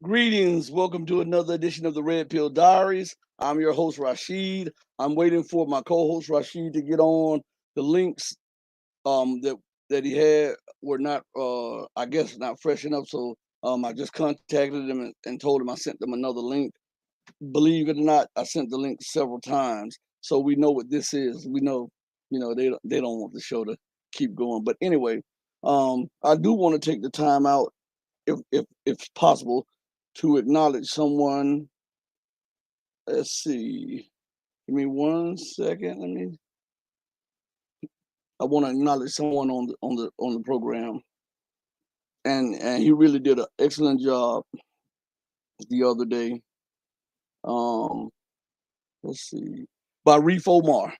Greetings. Welcome to another edition of the Red Pill Diaries. I'm your host, Rashid. I'm waiting for my co-host, Rashid, to get on. The links that he had were not, I guess, not fresh enough. So I just contacted him and told him I sent them another link. Believe it or not, I sent the link several times. So we know what this is. We know, they don't want the show to keep going. But anyway, I do want to take the time out, if possible, to acknowledge someone. Let's see. Give me 1 second. I want to acknowledge someone on the program, and he really did an excellent job the other day. Um, let's see. By Reef Omar.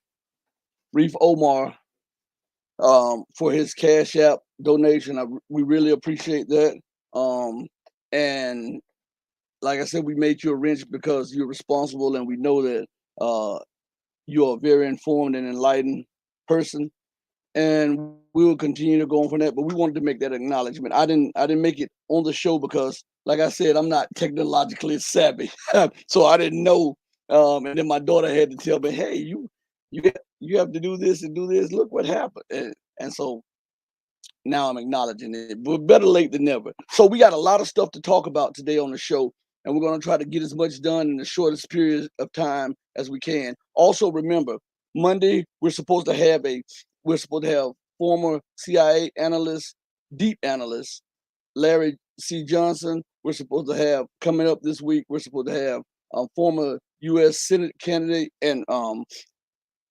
Reef Omar, for his Cash App donation. We really appreciate that. And like I said, we made you a wrench because you're responsible, and we know that you're a very informed and enlightened person, and we will continue to go on from that. But we wanted to make that acknowledgement. I didn't make it on the show because, like I said, I'm not technologically savvy, so I didn't know. And then my daughter had to tell me, "Hey, you have to do this and do this. Look what happened." And so now I'm acknowledging it, but better late than never. So we got a lot of stuff to talk about today on the show, and we're going to try to get as much done in the shortest period of time as we can. Also, remember, Monday we're supposed to have former CIA analyst, deep analyst Larry C. Johnson. We're supposed to have coming up this week. We're supposed to have former U.S. Senate candidate and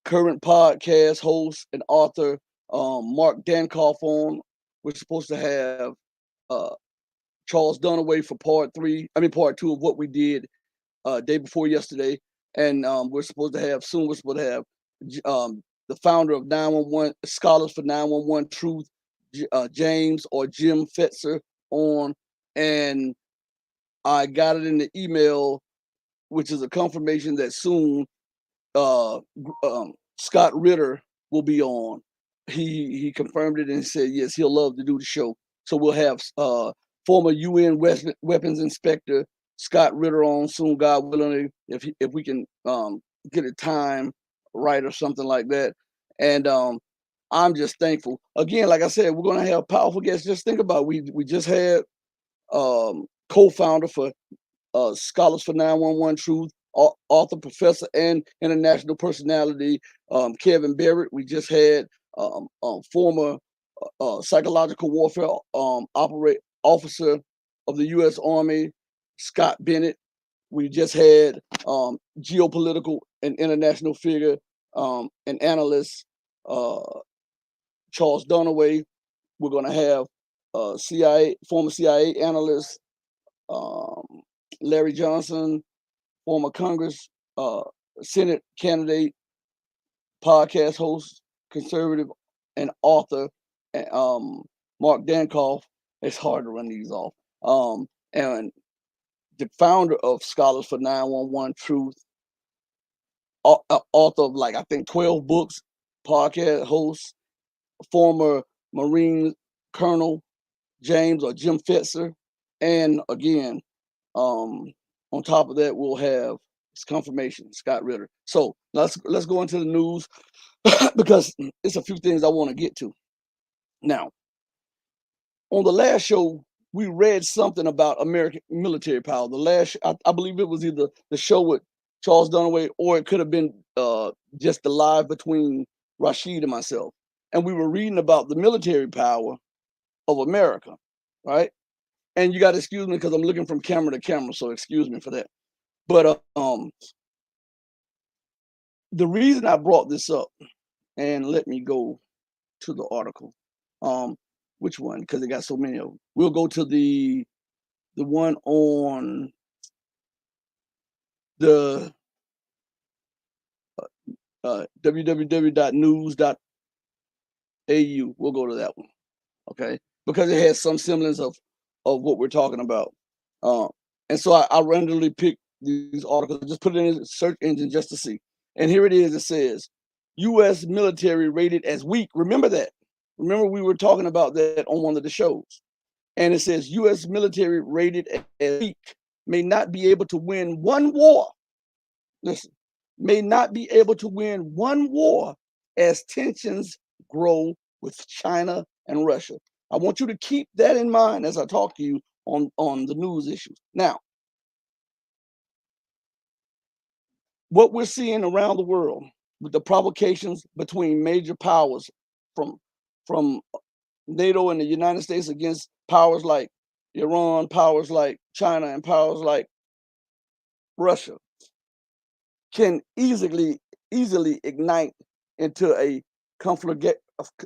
current podcast host and author Mark Dankoff on. We're supposed to have uh, Charles Dunaway for part two of what we did day before yesterday, and we're supposed to have the founder of 911 Scholars for 911 Truth, James or Jim Fetzer on, and I got it in the email, which is a confirmation that soon uh, Scott Ritter will be on. He confirmed it and said yes, he'll love to do the show. So we'll have former UN weapons inspector Scott Ritter on soon, God willing, if we can get a time right or something like that. And I'm just thankful. Again, like I said, we're gonna have powerful guests. Just think about it. We just had co-founder for Scholars for 911 Truth, author, professor, and international personality, Kevin Barrett. We just had former psychological warfare operate officer of the U.S. Army, Scott Bennett. We just had geopolitical and international figure and analyst, uh, Charles Dunaway. We're going to have former CIA analyst, um, Larry Johnson, former Congress, uh, Senate candidate, podcast host, conservative, and author, Mark Dankoff. It's hard to run these off. And the founder of Scholars for 911 Truth, author of like I think 12 books, podcast host, former Marine Colonel James or Jim Fetzer, and again, um, on top of that, we'll have it's confirmation Scott Ritter. So let's go into the news because it's a few things I want to get to. Now, on the last show, we read something about American military power. I believe it was either the show with Charles Dunaway or it could have been just the live between Rashid and myself. And we were reading about the military power of America, right? And you got to excuse me because I'm looking from camera to camera, so excuse me for that. But the reason I brought this up, and let me go to the article. Um, which one? Because they got so many of them. We'll go to the one on the www.news.au. We'll go to that one, okay? Because it has some semblance of what we're talking about. Uh, and so I randomly picked these articles. I just put it in a search engine just to see. And here it is. It says, U.S. military rated as weak. Remember that. Remember we were talking about that on one of the shows. And it says U.S. military rated as weak may not be able to win one war. Listen, may not be able to win one war as tensions grow with China and Russia. I want you to keep that in mind as I talk to you on the news issues. Now, what we're seeing around the world with the provocations between major powers from from NATO and the United States against powers like Iran, powers like China, and powers like Russia can easily ignite into a conflict,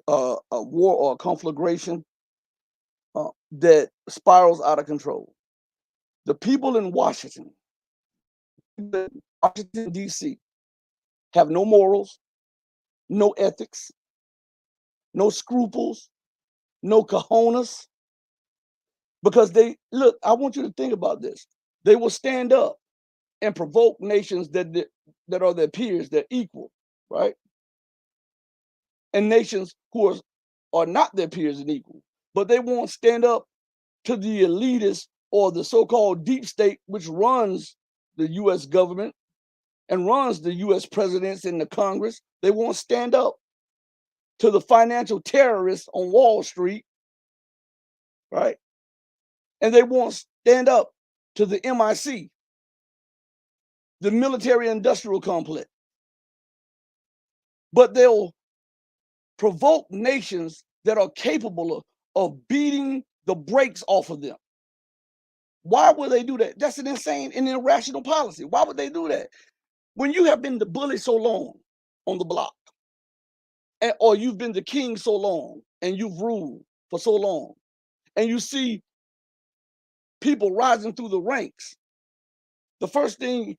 a war or a conflagration that spirals out of control. The people in Washington D.C., have no morals, no ethics, no scruples, no cojones, because they look. I want you to think about this. They will stand up and provoke nations that are their peers, their equal, right? And nations who are not their peers and equal, but they won't stand up to the elitists or the so-called deep state, which runs the U.S. government and runs the U.S. presidents and the Congress. They won't stand up to the financial terrorists on Wall Street, right? And they won't stand up to the MIC, the military industrial complex. But they'll provoke nations that are capable of beating the brakes off of them. Why would they do that? That's an insane and irrational policy. Why would they do that? When you have been the bully so long on the block, or you've been the king so long and you've ruled for so long, and you see people rising through the ranks, the first thing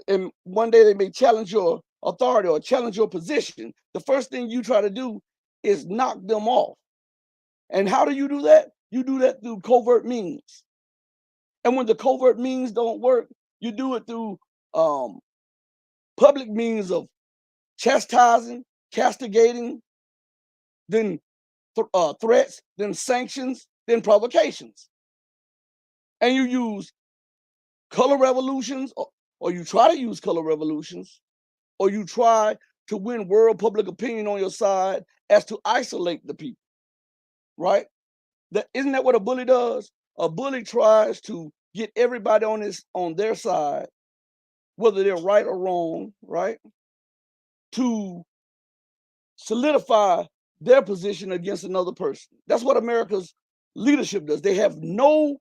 and one day they may challenge your authority or challenge your position, the first thing you try to do is knock them off. And how do you do that? You do that through covert means. And when the covert means don't work, you do it through public means of chastising, castigating, then threats, then sanctions, then provocations. And you use color revolutions, or you try to use color revolutions, or you try to win world public opinion on your side as to isolate the people, right? Isn't that what a bully does? A bully tries to get everybody on their side, whether they're right or wrong, right? To solidify their position against another person. That's what America's leadership does. They have no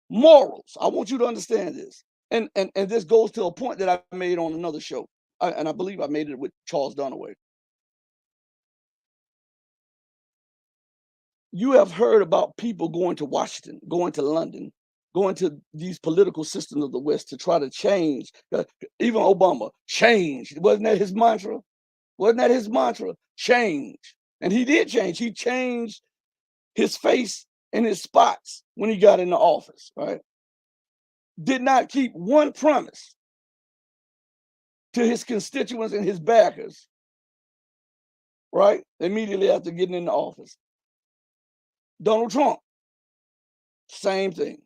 morals. I want you to understand this. And this goes to a point that I made on another show. And I believe I made it with Charles Dunaway. You have heard about people going to Washington, going to London, going to these political systems of the West to try to change. Even Obama, change. Wasn't that his mantra? Wasn't that his mantra? Change. And he did change. He changed his face and his spots when he got into office, right? Did not keep one promise to his constituents and his backers, right? Immediately after getting into office. Donald Trump, same thing.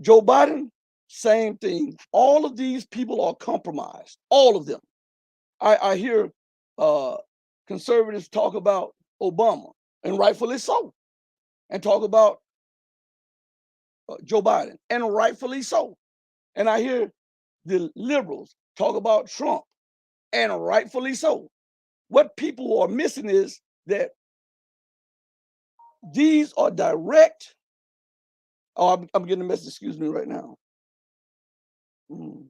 Joe Biden, same thing. All of these people are compromised. All of them. I hear conservatives talk about Obama, and rightfully so, and talk about Joe Biden, and rightfully so. And I hear the liberals talk about Trump, and rightfully so. What people are missing is that these are direct. Oh, I'm getting a message. Excuse me right now. Mm,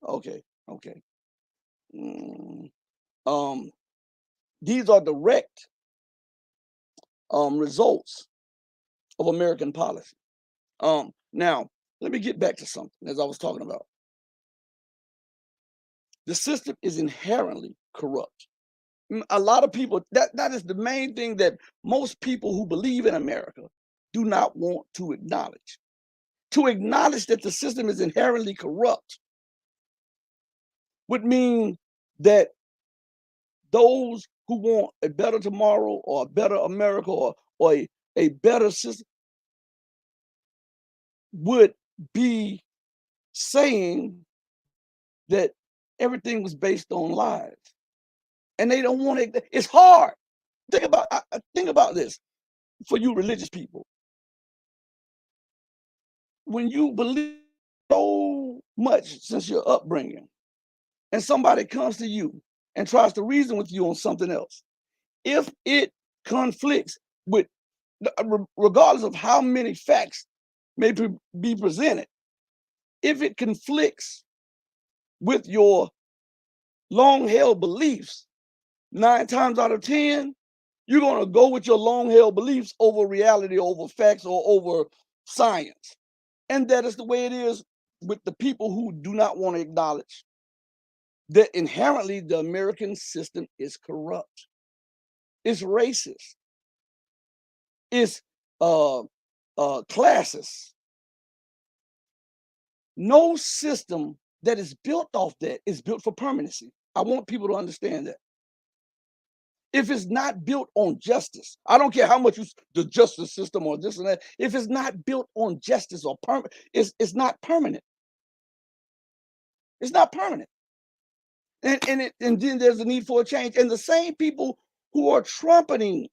okay, okay. Mm, um, these are direct results of American policy. Now, let me get back to something as I was talking about. The system is inherently corrupt. A lot of people, that is the main thing that most people who believe in America do not want to acknowledge. To acknowledge that the system is inherently corrupt would mean that those who want a better tomorrow or a better America or a better system, would be saying that everything was based on lies, and they don't want it. It's hard. Think about this for you religious people. When you believe so much since your upbringing, and somebody comes to you and tries to reason with you on something else, if it conflicts with, regardless of how many facts may be presented, if it conflicts with your long held beliefs, 9 times out of 10, you're going to go with your long held beliefs over reality, over facts, or over science. And that is the way it is with the people who do not want to acknowledge that inherently the American system is corrupt, it's racist, it's classist. No system that is built off that is built for permanency. I want people to understand that. If it's not built on justice, I don't care how much the justice system or this and that. If it's not built on justice or it's not permanent. It's not permanent. And then there's a need for a change. And the same people who are trumpeting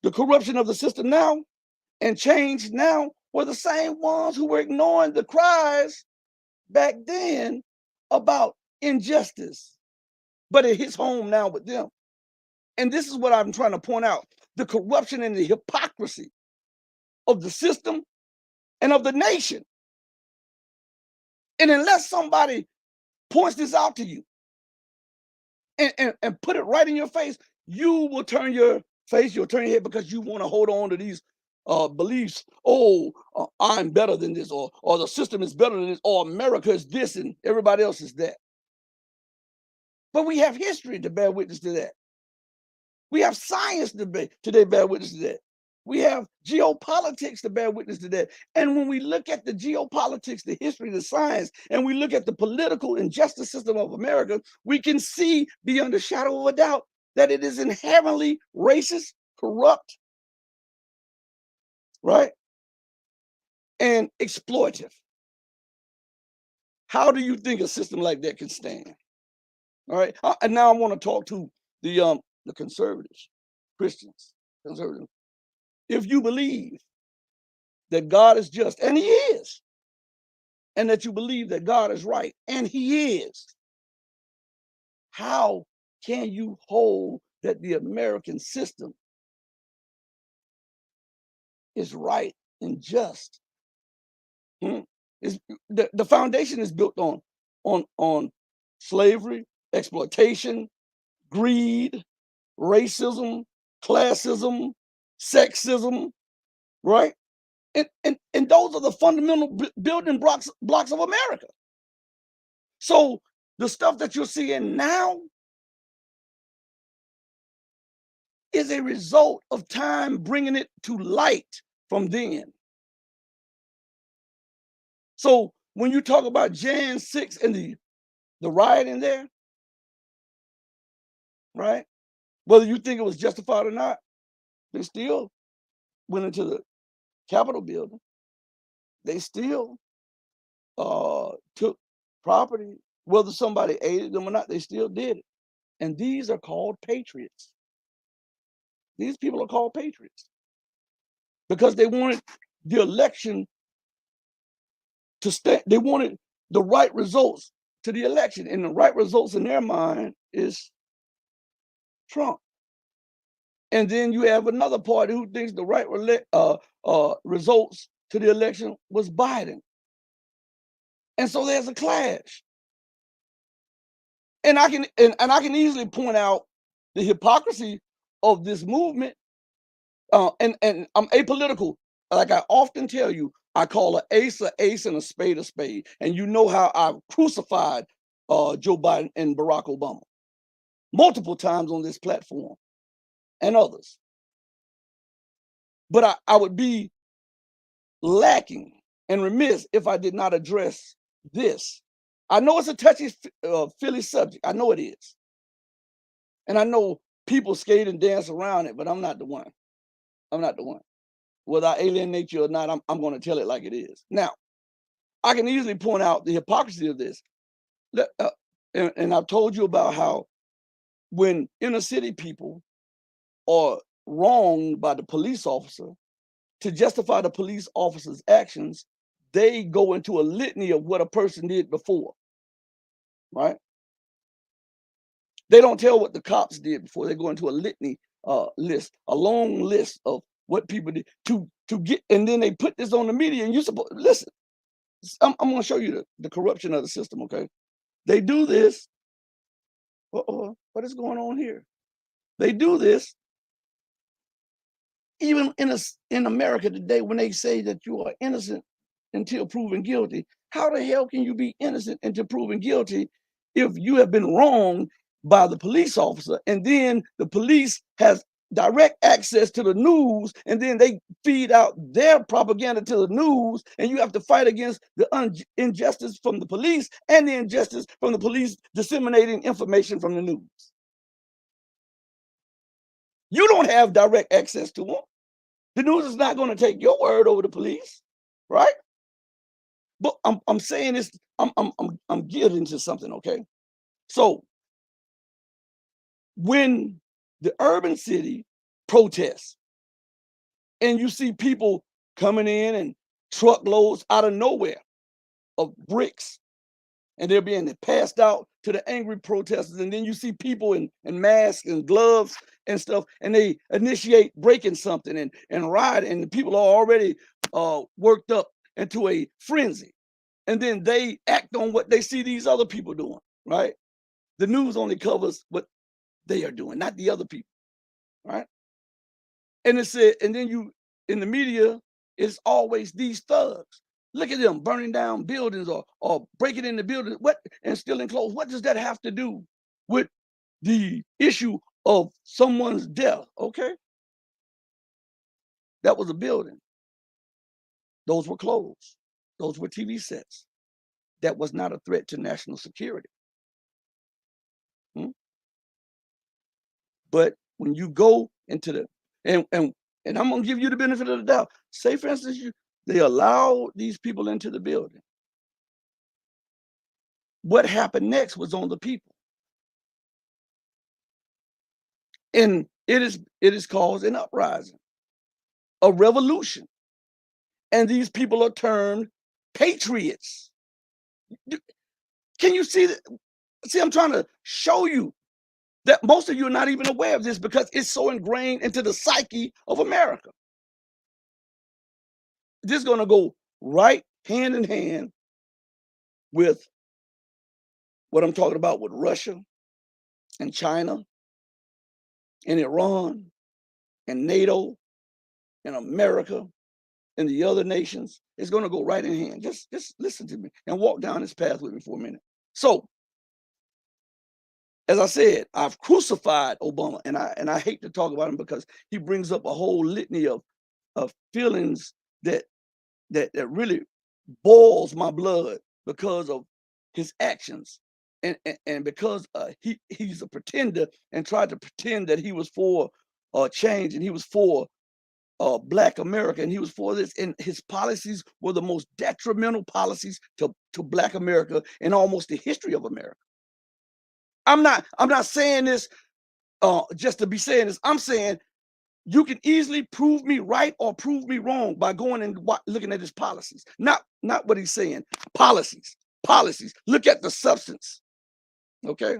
the corruption of the system now and change now were the same ones who were ignoring the cries back then about injustice. But it hits home now with them. And this is what I'm trying to point out: the corruption and the hypocrisy of the system and of the nation. And unless somebody points this out to you and put it right in your face, you will turn your face, you'll turn your head, because you want to hold on to these beliefs. Oh, I'm better than this, or the system is better than this, or America is this and everybody else is that. But we have history to bear witness to that. We have science to bear witness to that. We have geopolitics to bear witness to that. And when we look at the geopolitics, the history, the science, and we look at the political and justice system of America, we can see beyond a shadow of a doubt that it is inherently racist, corrupt, right? And exploitive. How do you think a system like that can stand? All right. And now I want to talk to the conservatives, Christians, conservatives. If you believe that God is just, and he is, and that you believe that God is right, and he is, how can you hold that the American system is right and just? The foundation is built on slavery, exploitation, greed, racism, classism, sexism, right? And those are the fundamental building blocks of America. So the stuff that you're seeing now is a result of time bringing it to light from then. So when you talk about Jan 6 and the riot in there, right? Whether you think it was justified or not, they still went into the Capitol building. They still took property, whether somebody aided them or not, they still did it. And these are called patriots. These people are called patriots because they wanted the election to stay. They wanted the right results to the election, and the right results in their mind is Trump. And then you have another party who thinks the right results to the election was Biden. And so there's a clash. And I can easily point out the hypocrisy of this movement. And I'm apolitical. Like I often tell you, I call an ace and a spade, and you know how I've crucified Joe Biden and Barack Obama multiple times on this platform and others. But I would be lacking and remiss if I did not address this. I know it's a touchy feely subject. I know it is, and I know people skate and dance around it, but I'm not the one. I'm not the one. whether I alienate you or not, I'm going to tell it like it is. Now, I can easily point out the hypocrisy of this. And I've told you about how when inner city people are wronged by the police officer, to justify the police officer's actions, they go into a litany of what a person did before, right? They don't tell what the cops did before. They go into a litany list, a long list of what people did to get, and then they put this on the media. And you supposed listen. I'm going to show you the corruption of the system. Okay, they do this. What is going on here? They do this even in America today, when they say that you are innocent until proven guilty. How the hell can you be innocent until proven guilty if you have been wronged by the police officer, and then the police has direct access to the news, and then they feed out their propaganda to the news, and you have to fight against the injustice from the police and the injustice from the police disseminating information from the news. You don't have direct access to them. The news is not going to take your word over the police, right? But I'm saying this. I'm getting into something, okay? So when the urban city protests, and you see people coming in and truckloads out of nowhere of bricks, and they're being passed out to the angry protesters, and then you see people in masks and gloves and stuff, and they initiate breaking something and riot, and the people are already worked up into a frenzy, and then they act on what they see these other people doing, right? The news only covers what they are doing, not the other people, right? And it said, and then you in the media, it's always these thugs. Look at them burning down buildings or breaking into buildings. What and stealing clothes? What does that have to do with the issue of someone's death? Okay, that was a building. Those were clothes. Those were TV sets. That was not a threat to national security. Hmm? But when you go into the and I'm gonna give you the benefit of the doubt. Say, for instance, they allow these people into the building. What happened next was on the people, and it is caused an uprising, a revolution, and these people are termed patriots. Can you see that? See, I'm trying to show you that most of you are not even aware of this because it's so ingrained into the psyche of America. This is going to go right hand in hand with what I'm talking about with Russia and China and Iran and NATO and America and the other nations. It's going to go right in hand. Just listen to me and walk down this path with me for a minute. So, as I said, I've crucified Obama, and I hate to talk about him because he brings up a whole litany of feelings that that really boils my blood because of his actions, and because he's a pretender and tried to pretend that he was for change, and he was for Black America, and he was for this, and his policies were the most detrimental policies to Black America in almost the history of America. I'm not saying this just to be saying this. I'm saying you can easily prove me right or prove me wrong by going and looking at his policies. Not what he's saying. Policies. Look at the substance. Okay.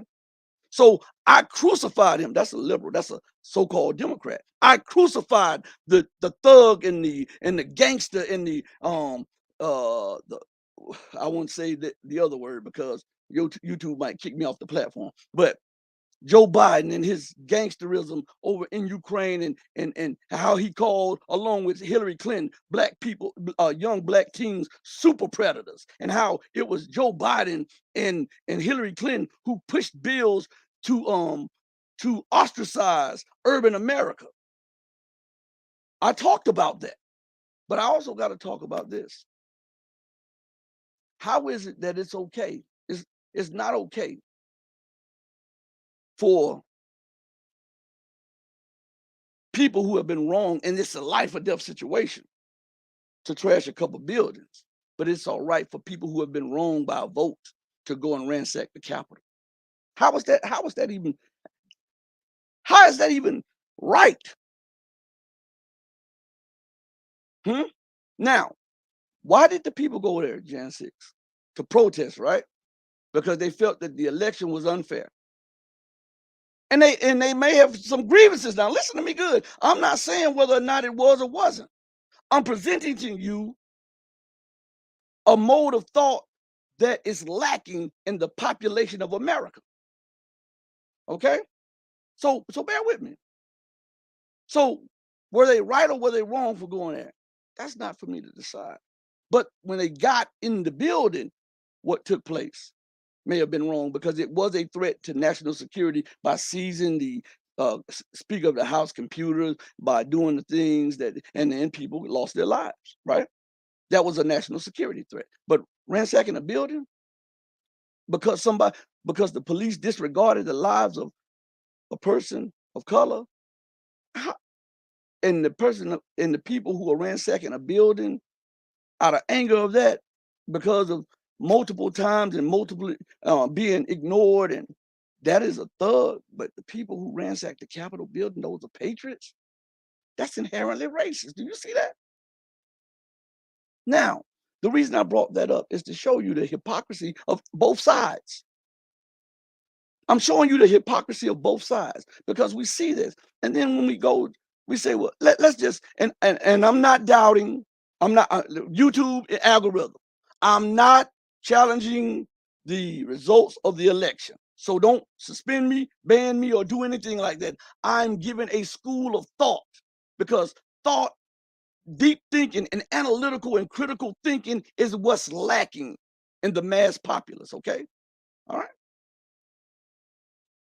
So I crucified him. That's a liberal. That's a so-called Democrat. I crucified the thug and the gangster and the I won't say the other word because YouTube might kick me off the platform. But Joe Biden and his gangsterism over in Ukraine, and how he called, along with Hillary Clinton, Black people, young Black teens, super predators, and how it was Joe Biden and Hillary Clinton who pushed bills to ostracize urban America. I talked about that, but I also got to talk about this. How is it that it's okay? It's not okay for people who have been wrong, and it's a life or death situation to trash a couple buildings. But it's all right for people who have been wronged by a vote to go and ransack the Capitol. How is that? How is that even? How is that even right? Hmm? Now, why did the people go there, Jan 6? To protest, right? Because they felt that the election was unfair. And they may have some grievances. Now, listen to me good. I'm not saying whether or not it was or wasn't. I'm presenting to you a mode of thought that is lacking in the population of America. Okay? So bear with me. So were they right or were they wrong for going there? That's not for me to decide. But when they got in the building, what took place may have been wrong because it was a threat to national security by seizing the Speaker of the House computers, by doing the things that, and then people lost their lives, right? That was a national security threat. But ransacking a building because because the police disregarded the lives of a person of color, how, and the people who are ransacking a building out of anger of that because of multiple times and multiple being ignored, and that is a thug. But the people who ransacked the Capitol building, those are patriots. That's inherently racist. Do you see that? Now, the reason I brought that up is to show you the hypocrisy of both sides. I'm showing you the hypocrisy of both sides because we see this. And then when we go, we say, well, let's just, and I'm not doubting, I'm not, YouTube algorithm. I'm not challenging the results of the election. So don't suspend me, ban me, or do anything like that. I'm giving a school of thought because thought, deep thinking, and analytical and critical thinking is what's lacking in the mass populace. Okay. All right.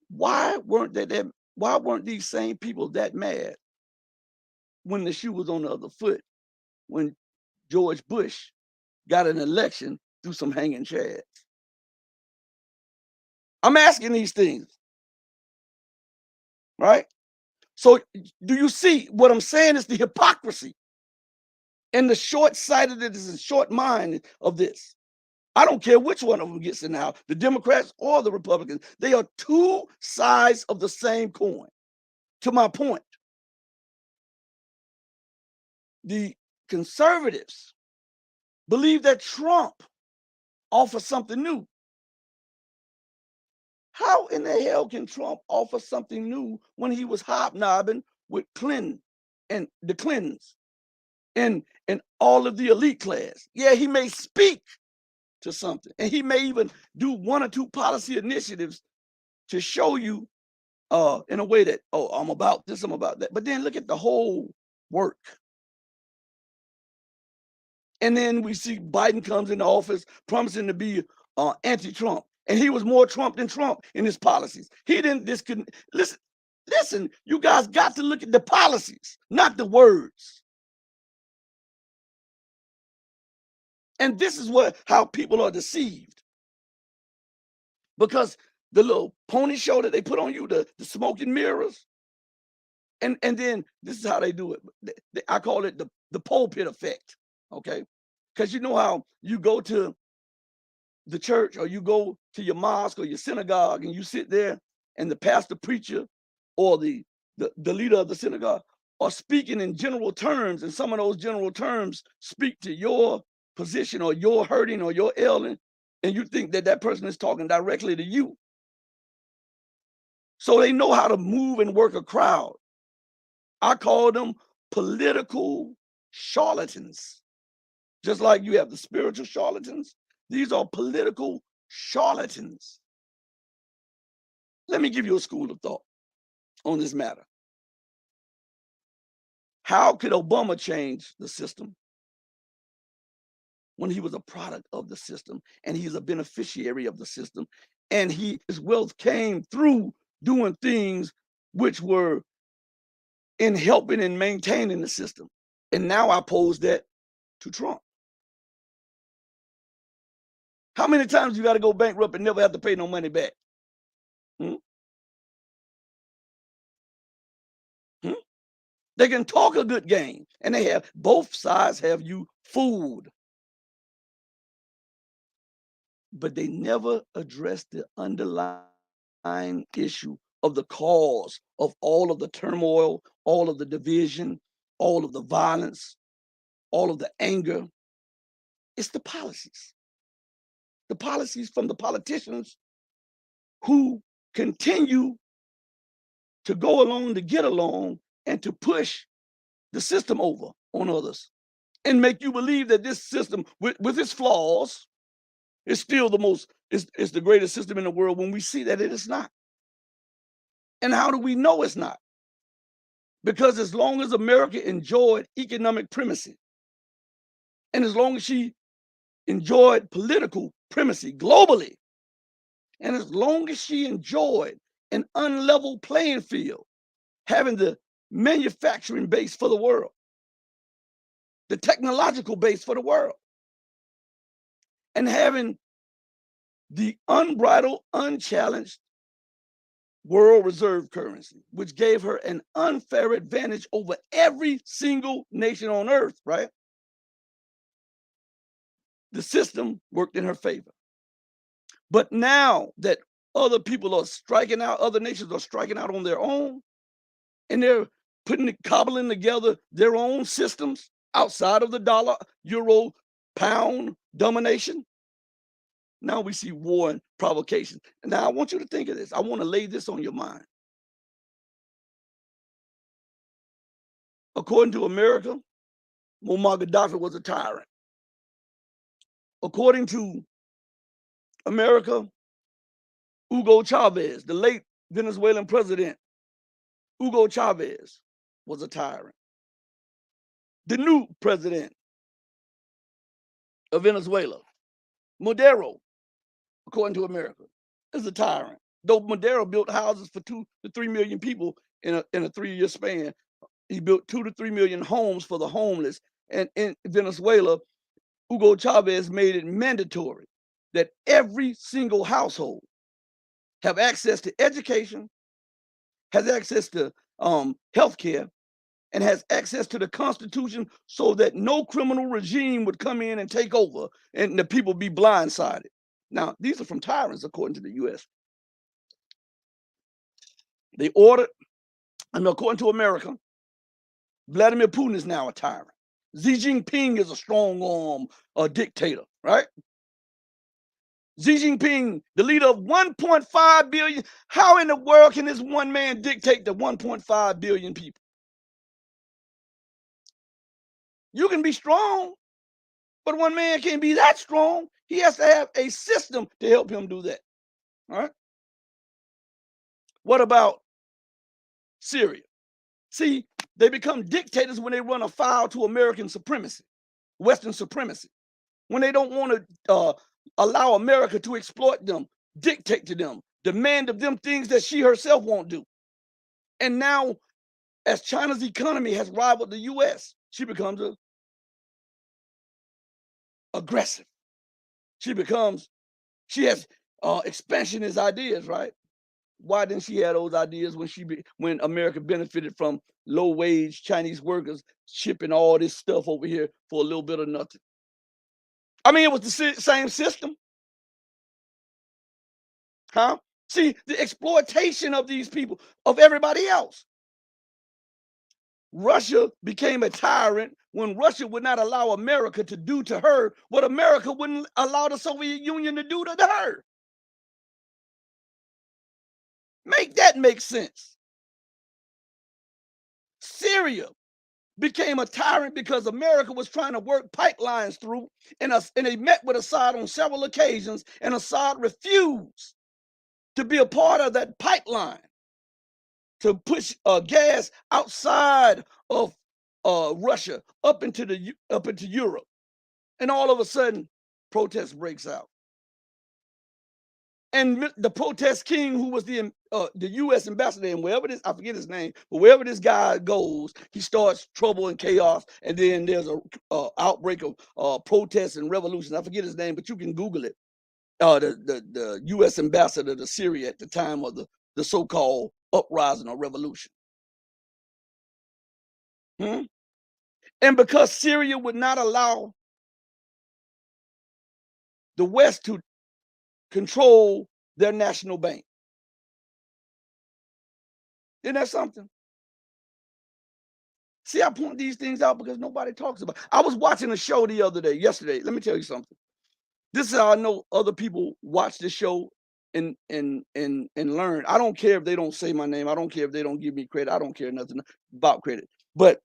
Why weren't these same people that mad when the shoe was on the other foot, when George Bush got an election through some hanging chads? I'm asking these things, right? So do you see what I'm saying is the hypocrisy and the short-sightedness and short mind of this? I don't care which one of them gets in the House, the Democrats or the Republicans. They are two sides of the same coin. To my point, the conservatives believe that Trump offer something new. How in the hell can Trump offer something new when he was hobnobbing with Clinton and the Clintons and all of the elite class? Yeah, he may speak to something, and he may even do one or two policy initiatives to show you in a way that, oh, I'm about this, I'm about that. But then look at the whole work. And then we see Biden comes into office promising to be anti-Trump. And he was more Trump than Trump in his policies. He didn't, this couldn't, listen, you guys got to look at the policies, not the words. And this is how people are deceived. Because the little pony show that they put on you, the smoking mirrors, and then this is how they do it. I call it the pulpit effect, okay? Because you know how you go to the church or you go to your mosque or your synagogue and you sit there and the pastor preacher or the leader of the synagogue are speaking in general terms, and some of those general terms speak to your position or your hurting or your ailing, and you think that that person is talking directly to you. So they know how to move and work a crowd. I call them political charlatans. Just like you have the spiritual charlatans, these are political charlatans. Let me give you a school of thought on this matter. How could Obama change the system when he was a product of the system and he's a beneficiary of the system, and his wealth came through doing things which were in helping and maintaining the system? And now I pose that to Trump. How many times you got to go bankrupt and never have to pay no money back? Hmm? Hmm? They can talk a good game, and they have both sides have you fooled, but they never address the underlying issue of the cause of all of the turmoil, all of the division, all of the violence, all of the anger. It's the policies from the politicians who continue to go along to get along and to push the system over on others and make you believe that this system, with its flaws, is still is the greatest system in the world when we see that it is not. And how do we know it's not? Because as long as America enjoyed economic primacy, and as long as she enjoyed political primacy globally, and as long as she enjoyed an unlevel playing field, having the manufacturing base for the world, the technological base for the world, and having the unbridled, unchallenged world reserve currency, which gave her an unfair advantage over every single nation on earth, right? The system worked in her favor. But now that other people are striking out, other nations are striking out on their own, and they're cobbling together their own systems outside of the dollar, euro, pound domination. Now we see war and provocation. And now I want you to think of this. I want to lay this on your mind. According to America, Muammar Gaddafi was a tyrant. According to America, Hugo Chavez, the late Venezuelan president, Hugo Chavez was a tyrant. The new president of Venezuela, Maduro, according to America, is a tyrant. Though Maduro built houses for 2 to 3 million people in a 3-year span, he built 2 to 3 million homes for the homeless. And in Venezuela, Hugo Chavez made it mandatory that every single household have access to education, has access to health care, and has access to the Constitution so that no criminal regime would come in and take over and the people be blindsided. Now, these are from tyrants, according to the US. They ordered, and according to America, Vladimir Putin is now a tyrant. Xi Jinping is a strong arm dictator, right? Xi Jinping, the leader of 1.5 billion. How in the world can this one man dictate to 1.5 billion people? You can be strong, but one man can't be that strong. He has to have a system to help him do that. All right. What about Syria? See, they become dictators when they run afoul to American supremacy, Western supremacy. When they don't want to allow America to exploit them, dictate to them, demand of them things that she herself won't do. And now, as China's economy has rivaled the US, she becomes aggressive. She has expansionist ideas, right? Why didn't she have those ideas when America benefited from low wage Chinese workers shipping all this stuff over here for a little bit of nothing? I mean, it was the same system, huh? See, the exploitation of these people, of everybody else. Russia became a tyrant when Russia would not allow America to do to her what America wouldn't allow the Soviet Union to do to her. Make that make sense. Syria became a tyrant because America was trying to work pipelines through, and they met with Assad on several occasions, and Assad refused to be a part of that pipeline to push gas outside of Russia up into Europe. And all of a sudden, protest breaks out. And the protest king, who was the U.S. ambassador, and wherever this, I forget his name, but wherever this guy goes, he starts trouble and chaos, and then there's a outbreak of protests and revolutions. I forget his name, but you can Google it. The U.S. ambassador to Syria at the time of the so-called uprising or revolution. Hmm? And because Syria would not allow the West to control their national bank. Isn't that something? See, I point these things out because nobody talks about it. I was watching a show the other day, yesterday. Let me tell you something. This is how I know other people watch the show and learn. I don't care if they don't say my name. I don't care if they don't give me credit. I don't care nothing about credit. But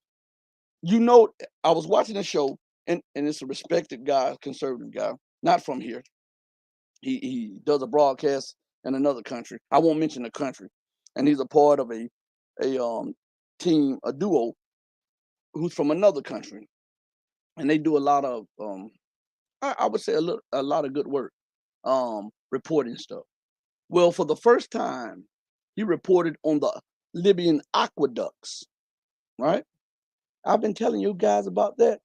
you know, I was watching a show, and it's a respected guy, conservative guy, not from here. He does a broadcast in another country. I won't mention the country, and he's a part of a team, a duo who's from another country, and they do a lot of I would say a lot of good work, reporting stuff. Well, for the first time, he reported on the Libyan aqueducts. Right? I've been telling you guys about that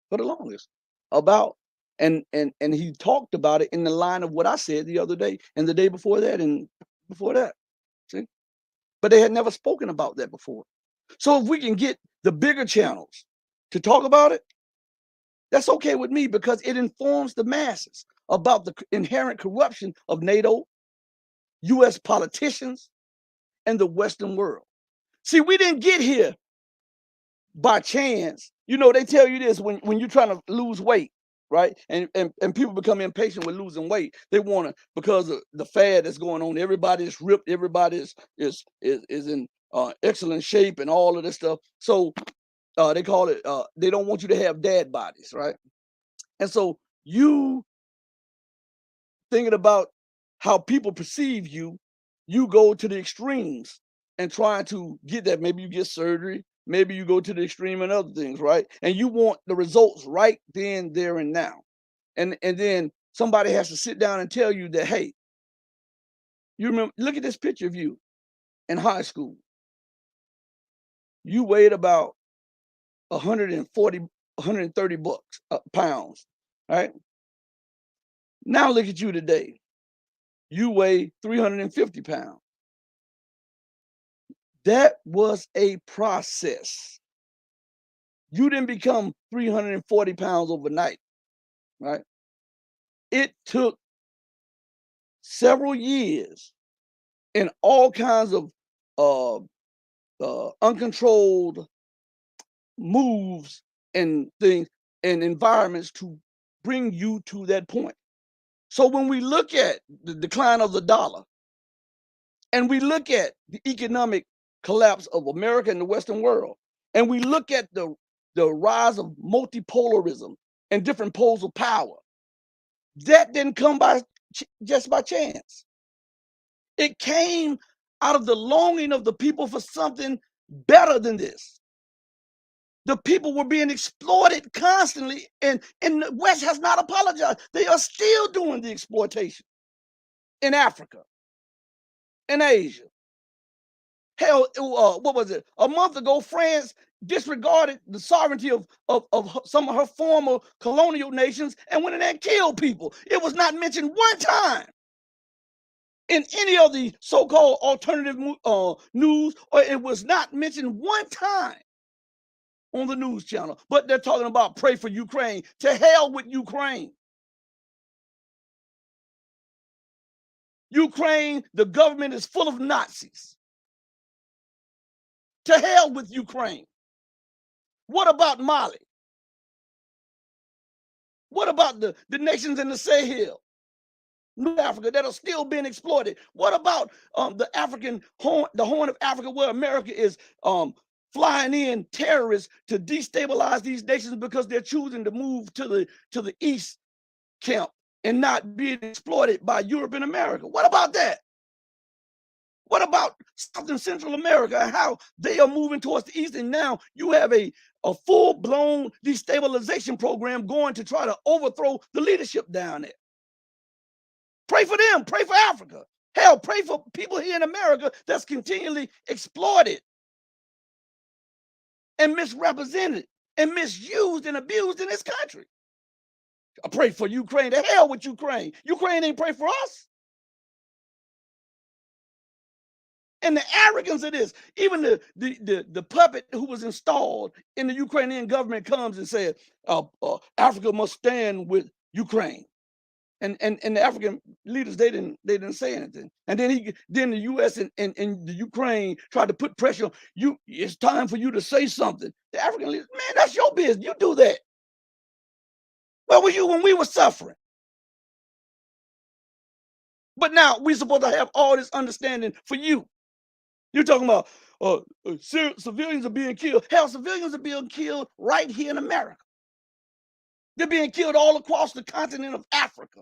for the longest. About and he talked about it in the line of what I said the other day and the day before that and before that. See? But they had never spoken about that before. So if we can get the bigger channels to talk about it, that's okay with me because it informs the masses about the inherent corruption of NATO, US politicians, and the Western world. See, we didn't get here by chance. You know, they tell you this when you're trying to lose weight, right? And people become impatient with losing weight. They want to because of the fad that's going on. Everybody is ripped. Everybody is in excellent shape and all of this stuff. So they call it. They don't want you to have dad bodies, right? And so you thinking about how people perceive you, you go to the extremes and trying to get that. Maybe you get surgery, maybe you go to the extreme and other things, right? And you want the results right then, there, and now. And then somebody has to sit down and tell you that, hey, you remember, look at this picture of you in high school. You weighed about 140, 130 bucks, pounds, right? Now look at you today. You weigh 350 pounds. That was a process. You didn't become 340 pounds overnight, right? It took several years and all kinds of uh, uncontrolled moves and things and environments to bring you to that point. So when we look at the decline of the dollar and we look at the economic collapse of America and the Western world, and we look at the rise of multipolarism and different poles of power, that didn't come by just by chance. It came out of the longing of the people for something better than this. The people were being exploited constantly, and the West has not apologized. They are still doing the exploitation in Africa, in Asia. Hell, what was it? A month ago, France disregarded the sovereignty of some of her former colonial nations and went in there and killed people. It was not mentioned one time in any of the so-called alternative news, or it was not mentioned one time on the news channel. But they're talking about pray for Ukraine. To hell with Ukraine. Ukraine, the government is full of Nazis. To hell with Ukraine. What about Mali? What about the nations in the Sahel, North Africa, that are still being exploited? What about the African horn, the Horn of Africa, where America is flying in terrorists to destabilize these nations because they're choosing to move to the east camp and not being exploited by Europe and America? What about that? What about South and Central America and how they are moving towards the east? And now you have a full-blown destabilization program going to try to overthrow the leadership down there. Pray for them. Pray for Africa. Hell, pray for people here in America that's continually exploited and misrepresented and misused and abused in this country. I pray for Ukraine. The hell with Ukraine. Ukraine ain't pray for us. And the arrogance of this, even the puppet who was installed in the Ukrainian government comes and says, Africa must stand with Ukraine. And the African leaders, they didn't say anything. And then the US and the Ukraine tried to put pressure on you. It's time for you to say something. The African leaders, man, that's your business. You do that. Where were you when we were suffering? But now we're supposed to have all this understanding for you. You're talking about civilians are being killed. Hell, civilians are being killed right here in America. They're being killed all across the continent of Africa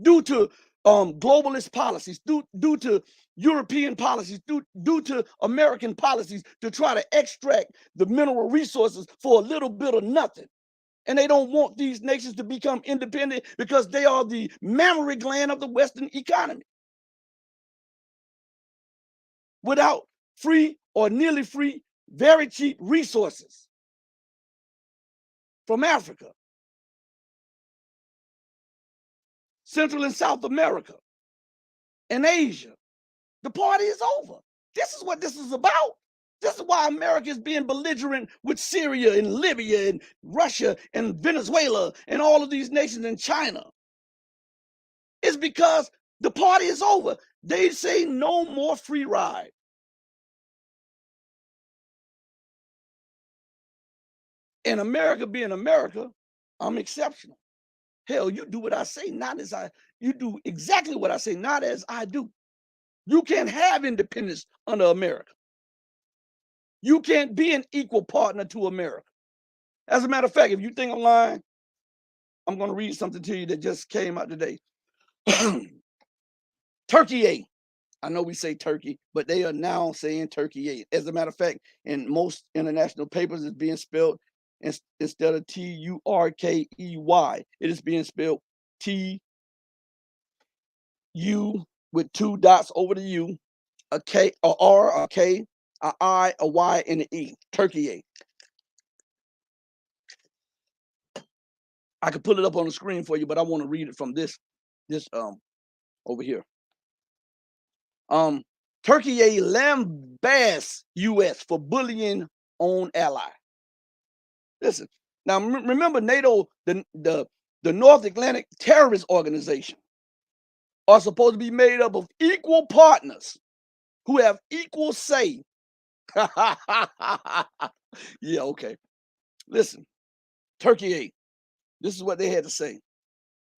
due to globalist policies, due to European policies, due to American policies to try to extract the mineral resources for a little bit of nothing. And they don't want these nations to become independent because they are the mammary gland of the Western economy. Without free or nearly free, very cheap resources from Africa, Central and South America, and Asia, the party is over. This is what this is about. This is why America is being belligerent with Syria and Libya and Russia and Venezuela and all of these nations in China. It's because the party is over. They say no more free ride. And America being America, I'm exceptional. Hell, you do what I say, not as you do exactly what I say, not as I do. You can't have independence under America. You can't be an equal partner to America. As a matter of fact, if you think I'm lying, I'm going to read something to you that just came out today. Turkey A. I know we say Turkey, but they are now saying Turkey A. As a matter of fact, in most international papers, it's being spelled instead of Turkey, it is being spelled TU with two dots over the U, a K, a R, a K, a I, a Y, and an E. Turkey A. I could put it up on the screen for you, but I want to read it from this over here. Turkey A lambasts U.S. for bullying own ally. Listen, now remember NATO, the North Atlantic Terrorist Organization, are supposed to be made up of equal partners who have equal say. Yeah, okay. Listen, Turkey A, this is what they had to say.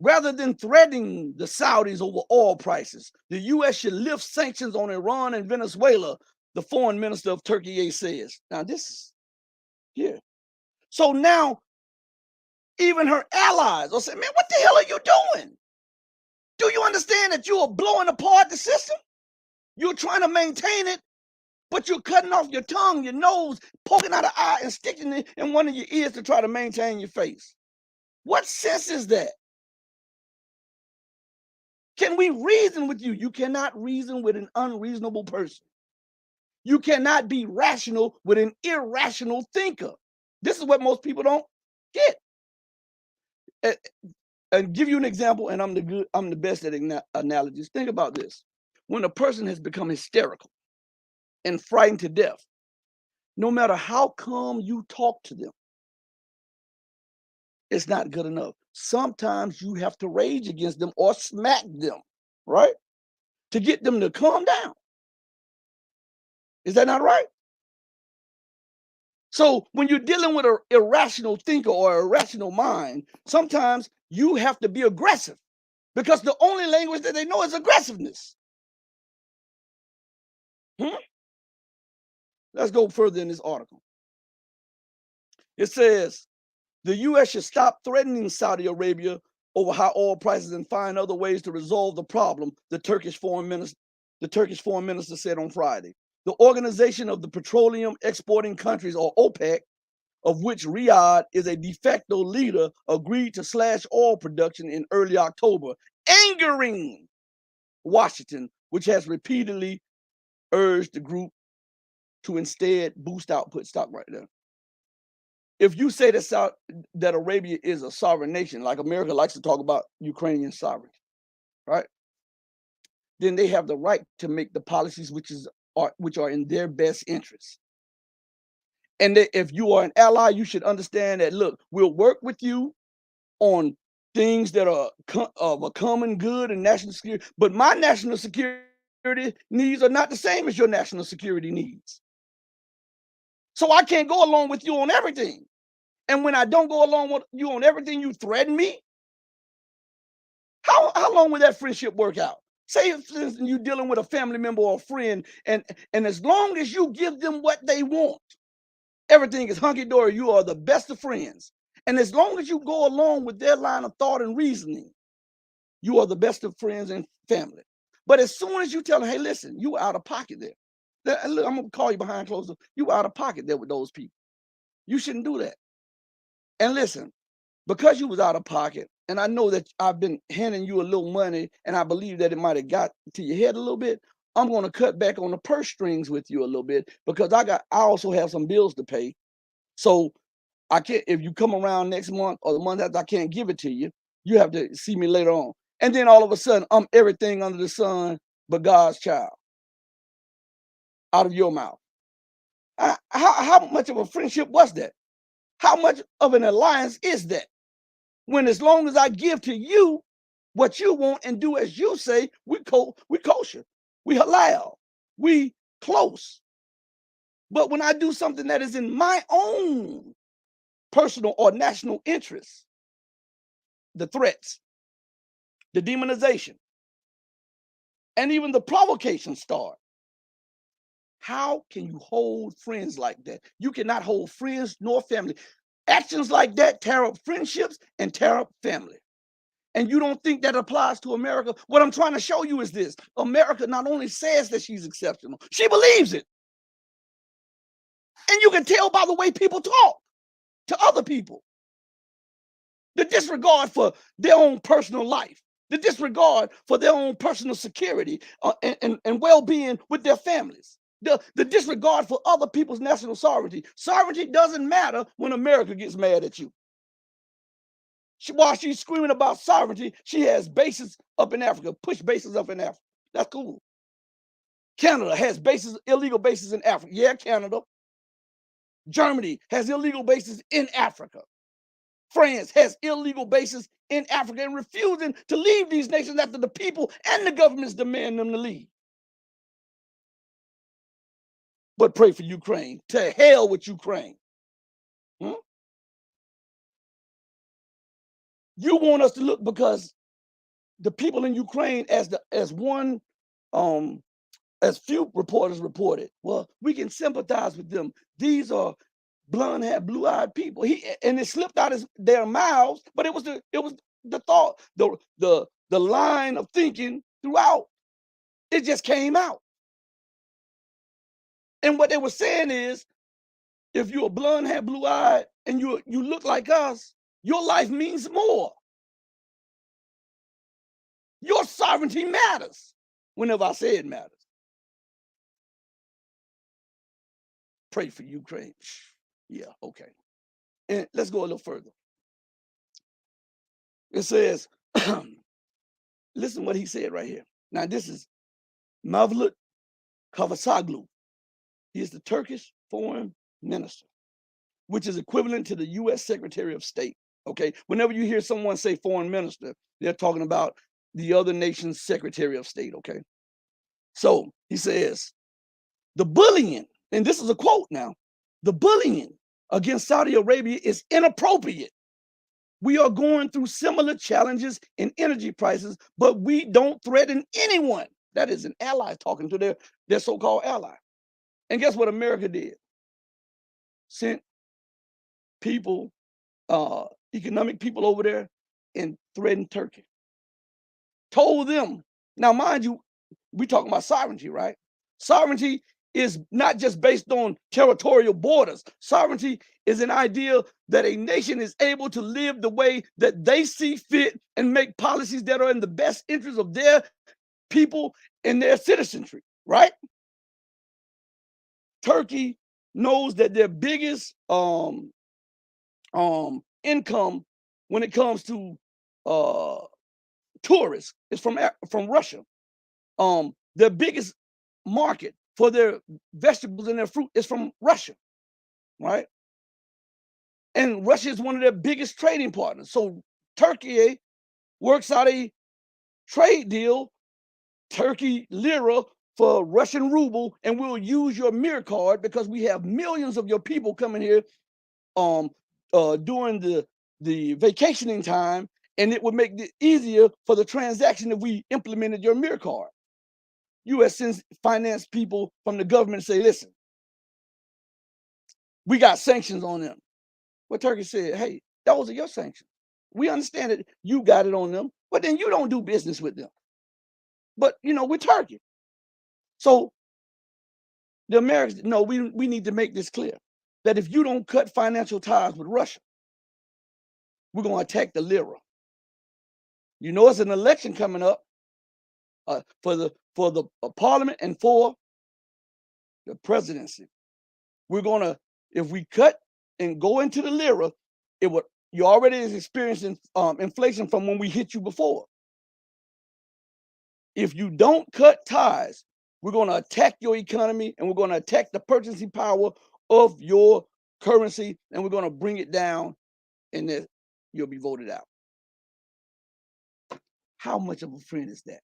Rather than threatening the Saudis over oil prices, the U.S. should lift sanctions on Iran and Venezuela, the foreign minister of Turkey A says. Now, this is here. So now, even her allies will say, man, what the hell are you doing? Do you understand that you are blowing apart the system? You're trying to maintain it, but you're cutting off your tongue, your nose, poking out an eye, and sticking it in one of your ears to try to maintain your face. What sense is that? Can we reason with you? You cannot reason with an unreasonable person. You cannot be rational with an irrational thinker. This is what most people don't get. And give you an example, and I'm the best at analogies. Think about this. When a person has become hysterical and frightened to death, no matter how calm you talk to them, it's not good enough. Sometimes you have to rage against them or smack them, right? To get them to calm down. Is that not right? So when you're dealing with an irrational thinker or irrational mind, sometimes you have to be aggressive because the only language that they know is aggressiveness. Let's go further in this article. It says the U.S. should stop threatening Saudi Arabia over high oil prices and find other ways to resolve the problem, the Turkish foreign minister said on Friday. The Organization of the Petroleum Exporting Countries, or OPEC, of which Riyadh is a de facto leader, agreed to slash oil production in early October, angering Washington, which has repeatedly urged the group to instead boost output. Stop right there. If you say that Arabia is a sovereign nation, like America likes to talk about Ukrainian sovereignty, right? Then they have the right to make the policies which is which are in their best interest. And that if you are an ally, you should understand that, look, we'll work with you on things that are of a common good and national security, but my national security needs are not the same as your national security needs. So I can't go along with you on everything. And when I don't go along with you on everything, you threaten me. How long will that friendship work out? Say, for instance, you're dealing with a family member or a friend, and as long as you give them what they want, everything is hunky dory. You are the best of friends. And as long as you go along with their line of thought and reasoning, you are the best of friends and family. But as soon as you tell them, hey, listen, you were out of pocket there. Look, I'm gonna call you behind closed doors. You were out of pocket there with those people. You shouldn't do that. And listen, because you was out of pocket, and I know that I've been handing you a little money, and I believe that it might have got to your head a little bit. I'm going to cut back on the purse strings with you a little bit because I also have some bills to pay. So I can't, if you come around next month or the month after, I can't give it to you. You have to see me later on. And then all of a sudden, I'm everything under the sun but God's child out of your mouth. How much of a friendship was that? How much of an alliance is that? When as long as I give to you what you want and do as you say, we kosher, we halal, we close. But when I do something that is in my own personal or national interest, the threats, the demonization, and even the provocation start. How can you hold friends like that? You cannot hold friends nor family. Actions like that tear up friendships and tear up family. And you don't think that applies to America? What I'm trying to show you is this. America not only says that she's exceptional, she believes it. And you can tell by the way people talk to other people. The disregard for their own personal life, the disregard for their own personal security and well-being with their families, the disregard for other people's national sovereignty. Sovereignty doesn't matter when America gets mad at you. While she's screaming about sovereignty, she has bases up in Africa, push bases up in Africa. That's cool. Canada has bases, illegal bases in Africa. Yeah, Canada. Germany has illegal bases in Africa. France has illegal bases in Africa and refusing to leave these nations after the people and the governments demand them to leave. But pray for Ukraine. To hell with Ukraine. Hmm? You want us to look because the people in Ukraine, as one as few reporters reported, well, we can sympathize with them. These are blonde-haired, blue-eyed people. And it slipped out of their mouths, but it was the thought, the line of thinking throughout. It just came out. And what they were saying is, if you're blonde-haired, blue-eyed, and you look like us, your life means more. Your sovereignty matters. Whenever I say it matters. Pray for Ukraine. Yeah, okay. And let's go a little further. It says, listen what he said right here. Now, this is Mevlut Cavusoglu. He is the Turkish foreign minister, which is equivalent to the U.S. Secretary of State. Okay. Whenever you hear someone say foreign minister, they're talking about the other nation's Secretary of State. Okay. So he says, the bullying, and this is a quote now, the bullying against Saudi Arabia is inappropriate. We are going through similar challenges in energy prices, but we don't threaten anyone. That is an ally talking to their so-called ally. And guess what America did? Sent people, economic people over there and threatened Turkey. Told them, now mind you, we talking about sovereignty, right? Sovereignty is not just based on territorial borders. Sovereignty is an idea that a nation is able to live the way that they see fit and make policies that are in the best interest of their people and their citizenry, right? Turkey knows that their biggest income when it comes to tourists is from Russia. The biggest market for their vegetables and their fruit is from Russia, right? And Russia is one of their biggest trading partners. So Turkey works out a trade deal, Turkey lira for Russian ruble, and we'll use your mirror card because we have millions of your people coming here um during the vacationing time, and it would make it easier for the transaction if we implemented your mirror card. U.S. sends finance people from the government say, listen, we got sanctions on them. Well, Turkey said, hey, those are your sanctions. We understand that you got it on them, but then you don't do business with them. But we're Turkey. So the Americans, no, we need to make this clear that if you don't cut financial ties with Russia, we're going to attack the lira. It's an election coming up for the parliament and for the presidency. We're going to, if we cut and go into the lira, you already is experiencing inflation from when we hit you before. If you don't cut ties, we're going to attack your economy and we're going to attack the purchasing power of your currency, and we're going to bring it down, and then you'll be voted out. How much of a friend is that?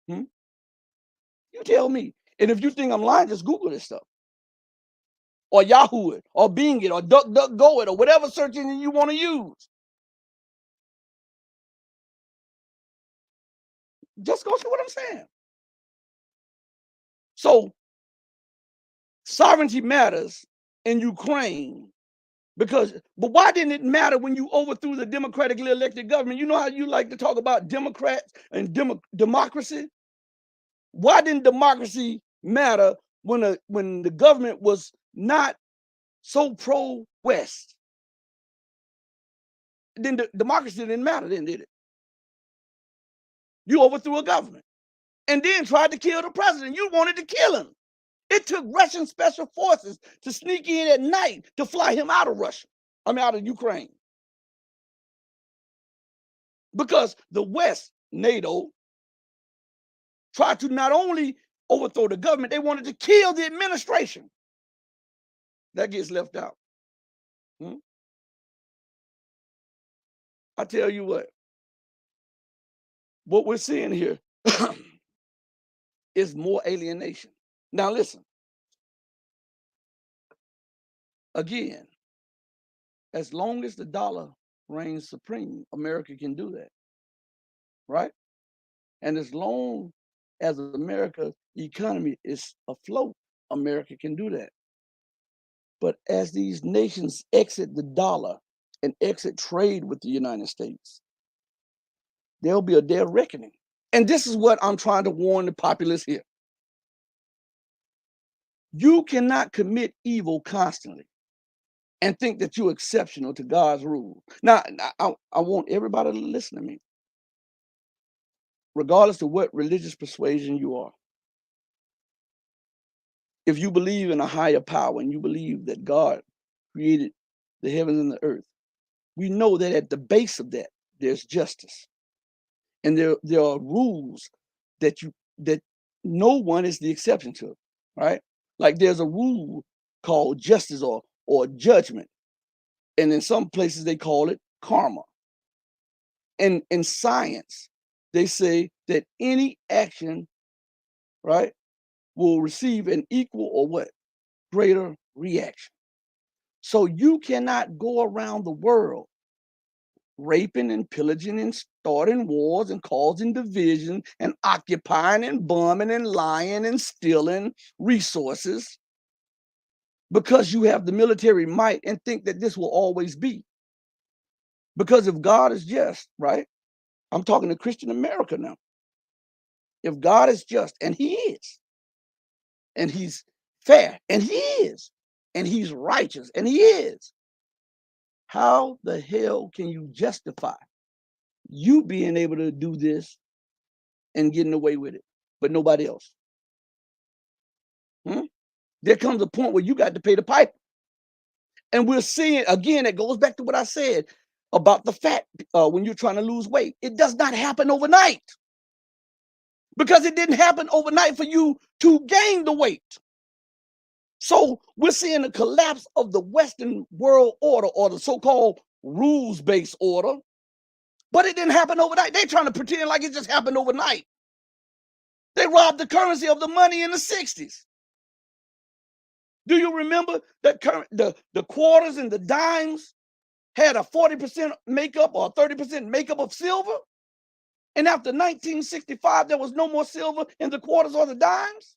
You tell me. And if you think I'm lying, just Google this stuff, or Yahoo it, or Bing it, or DuckDuckGo it, or whatever search engine you want to use. Just go see what I'm saying. So sovereignty matters in Ukraine but why didn't it matter when you overthrew the democratically elected government? You know how you like to talk about Democrats and democracy? Why didn't democracy matter when the government was not so pro-West? Then democracy didn't matter then, did it? You overthrew a government and then tried to kill the president. You wanted to kill him. It took Russian special forces to sneak in at night to fly him out of Russia. Out of Ukraine. Because the West, NATO, tried to not only overthrow the government, they wanted to kill the administration. That gets left out. I tell you what we're seeing here is more alienation. Now listen, again, as long as the dollar reigns supreme, America can do that, right? And as long as America's economy is afloat, America can do that. But as these nations exit the dollar and exit trade with the United States, there'll be a day of reckoning. And this is what I'm trying to warn the populace here. You cannot commit evil constantly and think that you're exceptional to God's rule. Now, I want everybody to listen to me, regardless of what religious persuasion you are. If you believe in a higher power and you believe that God created the heavens and the earth, we know that at the base of that, there's justice. And there are rules that no one is the exception to, right? Like there's a rule called justice or judgment. And in some places they call it karma. And in science, they say that any action, right, will receive an equal or what? Greater reaction. So you cannot go around the world raping and pillaging and starting wars and causing division and occupying and bombing and lying and stealing resources because you have the military might and think that this will always be. Because if God is just, right? I'm talking to Christian America now. If God is just, and he is, and he's fair, and he is, and he's righteous, and he is, how the hell can you justify you being able to do this and getting away with it, but nobody else? There comes a point where you got to pay the piper. And we're seeing, again, it goes back to what I said about the fat when you're trying to lose weight. It does not happen overnight. because it didn't happen overnight for you to gain the weight. So we're seeing a collapse of the Western world order, or the so-called rules-based order, but it didn't happen overnight. They're trying to pretend like it just happened overnight. They robbed the currency of the money in the 60s. Do you remember that the quarters and the dimes had a 40% makeup or 30% makeup of silver? And after 1965, there was no more silver in the quarters or the dimes?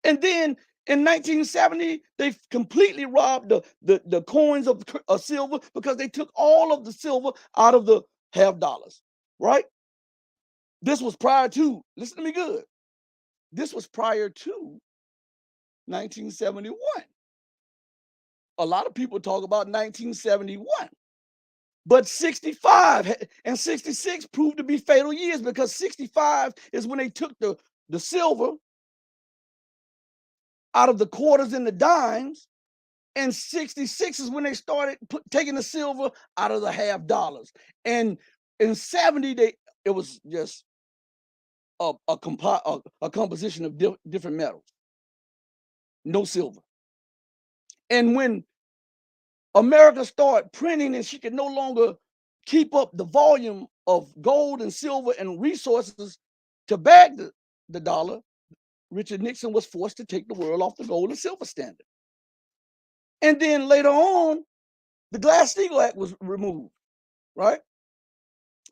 And then in 1970, they completely robbed the coins of silver, because they took all of the silver out of the half dollars, right? This was prior to, listen to me good, this was prior to 1971. A lot of people talk about 1971. But 65 and 66 proved to be fatal years, because 65 is when they took the silver out of the quarters and the dimes, and 66 is when they started taking the silver out of the half dollars. And in 70, it was just a composition of different metals, no silver. And when America started printing and she could no longer keep up the volume of gold and silver and resources to back the dollar, Richard Nixon was forced to take the world off the gold and silver standard. And then later on, the Glass-Steagall Act was removed, right?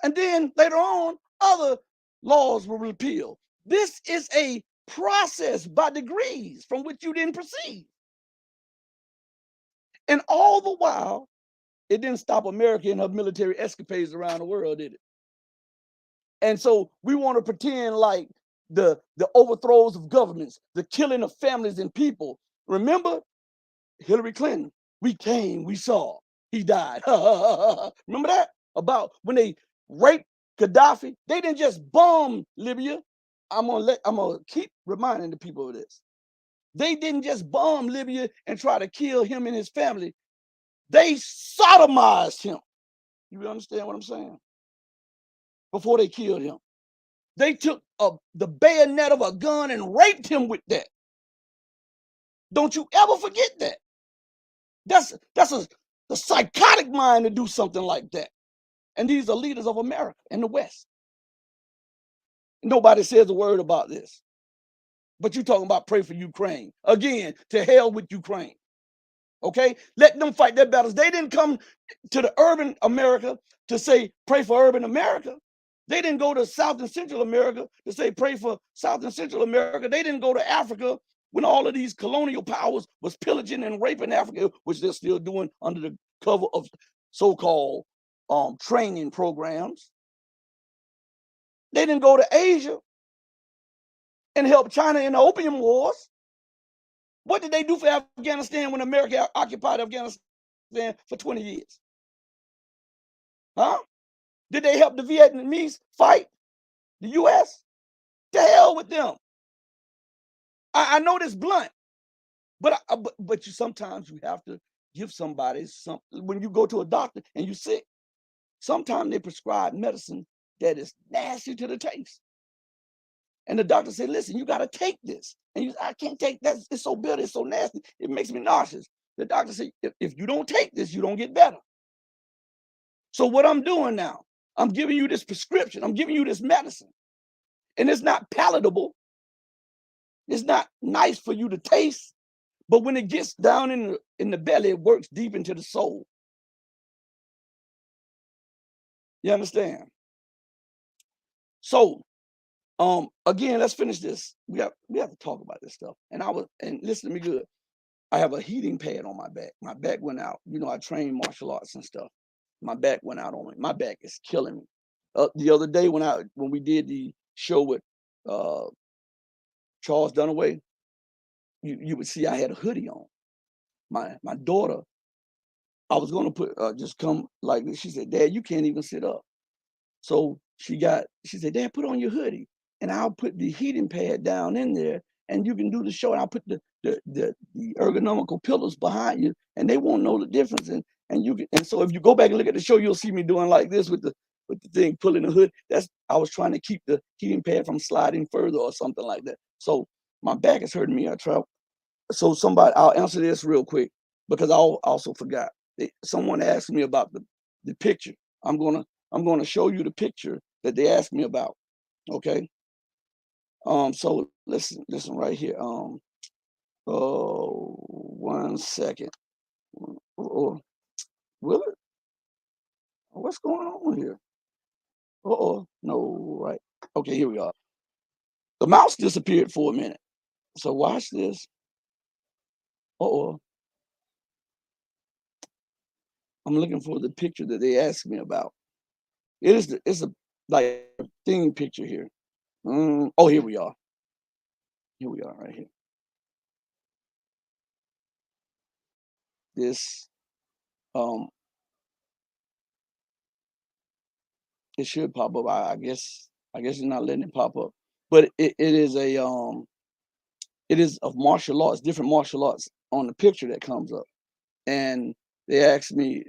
And then later on, other laws were repealed. This is a process by degrees from which you didn't perceive. And all the while, it didn't stop America in her military escapades around the world, did it? And so we want to pretend like the overthrows of governments, the killing of families and people. Remember Hillary Clinton? We came, we saw, he died. Remember that? About when they raped Gaddafi? They didn't just bomb Libya. I'm gonna keep reminding the people of this. They didn't just bomb Libya and try to kill him and his family. They sodomized him. You understand what I'm saying? Before they killed him, they took the bayonet of a gun and raped him with that. Don't you ever forget that. That's the psychotic mind to do something like that. And these are leaders of America and the West. Nobody says a word about this. But you're talking about pray for Ukraine. Again, to hell with Ukraine. Okay? Let them fight their battles. They didn't come to the urban America to say pray for urban America. They didn't go to South and Central America to say pray for South and Central America. They didn't go to Africa when all of these colonial powers was pillaging and raping Africa, which they're still doing under the cover of so-called training programs. They didn't go to Asia and help China in the opium wars. What did they do for Afghanistan when America occupied Afghanistan for 20 years? Huh? Did they help the Vietnamese fight the U.S.? To hell with them. I know this blunt, but you sometimes you have to give somebody some. When you go to a doctor and you're sick, sometimes they prescribe medicine that is nasty to the taste. And the doctor said, listen, you got to take this. And you say, I can't take that. It's so bitter. It's so nasty. It makes me nauseous. The doctor said, if you don't take this, you don't get better. So what I'm doing now, I'm giving you this prescription. I'm giving you this medicine. And it's not palatable. It's not nice for you to taste. But when it gets down in the belly, it works deep into the soul. You understand? So again, let's finish this. We have to talk about this stuff. And listen to me good. I have a heating pad on my back. My back went out. You know, I train martial arts and stuff. My back went out on me. My back is killing me. The other day when we did the show with Charles Dunaway, you would see I had a hoodie on. My daughter, I was gonna put just come like this. She said, Dad, you can't even sit up. So she said, Dad, put on your hoodie, and I'll put the heating pad down in there, and you can do the show. And I'll put the ergonomical pillows behind you, and they won't know the difference. And so if you go back and look at the show, you'll see me doing like this with with the thing pulling the hood. I was trying to keep the heating pad from sliding further or something like that. So my back is hurting me. So I'll answer this real quick because I also forgot. Someone asked me about the picture. I'm gonna show you the picture that they asked me about. Okay. So listen right here. Oh, 1 second. Oh, will it? What's going on here? No, right. Okay, here we are. The mouse disappeared for a minute. So watch this. Oh, I'm looking for the picture that they asked me about. It's a like theme picture here. Oh, here we are. Here we are, right here. This um, it should pop up. I guess it's not letting it pop up, but it is it is of martial arts, different martial arts on the picture that comes up, and they asked me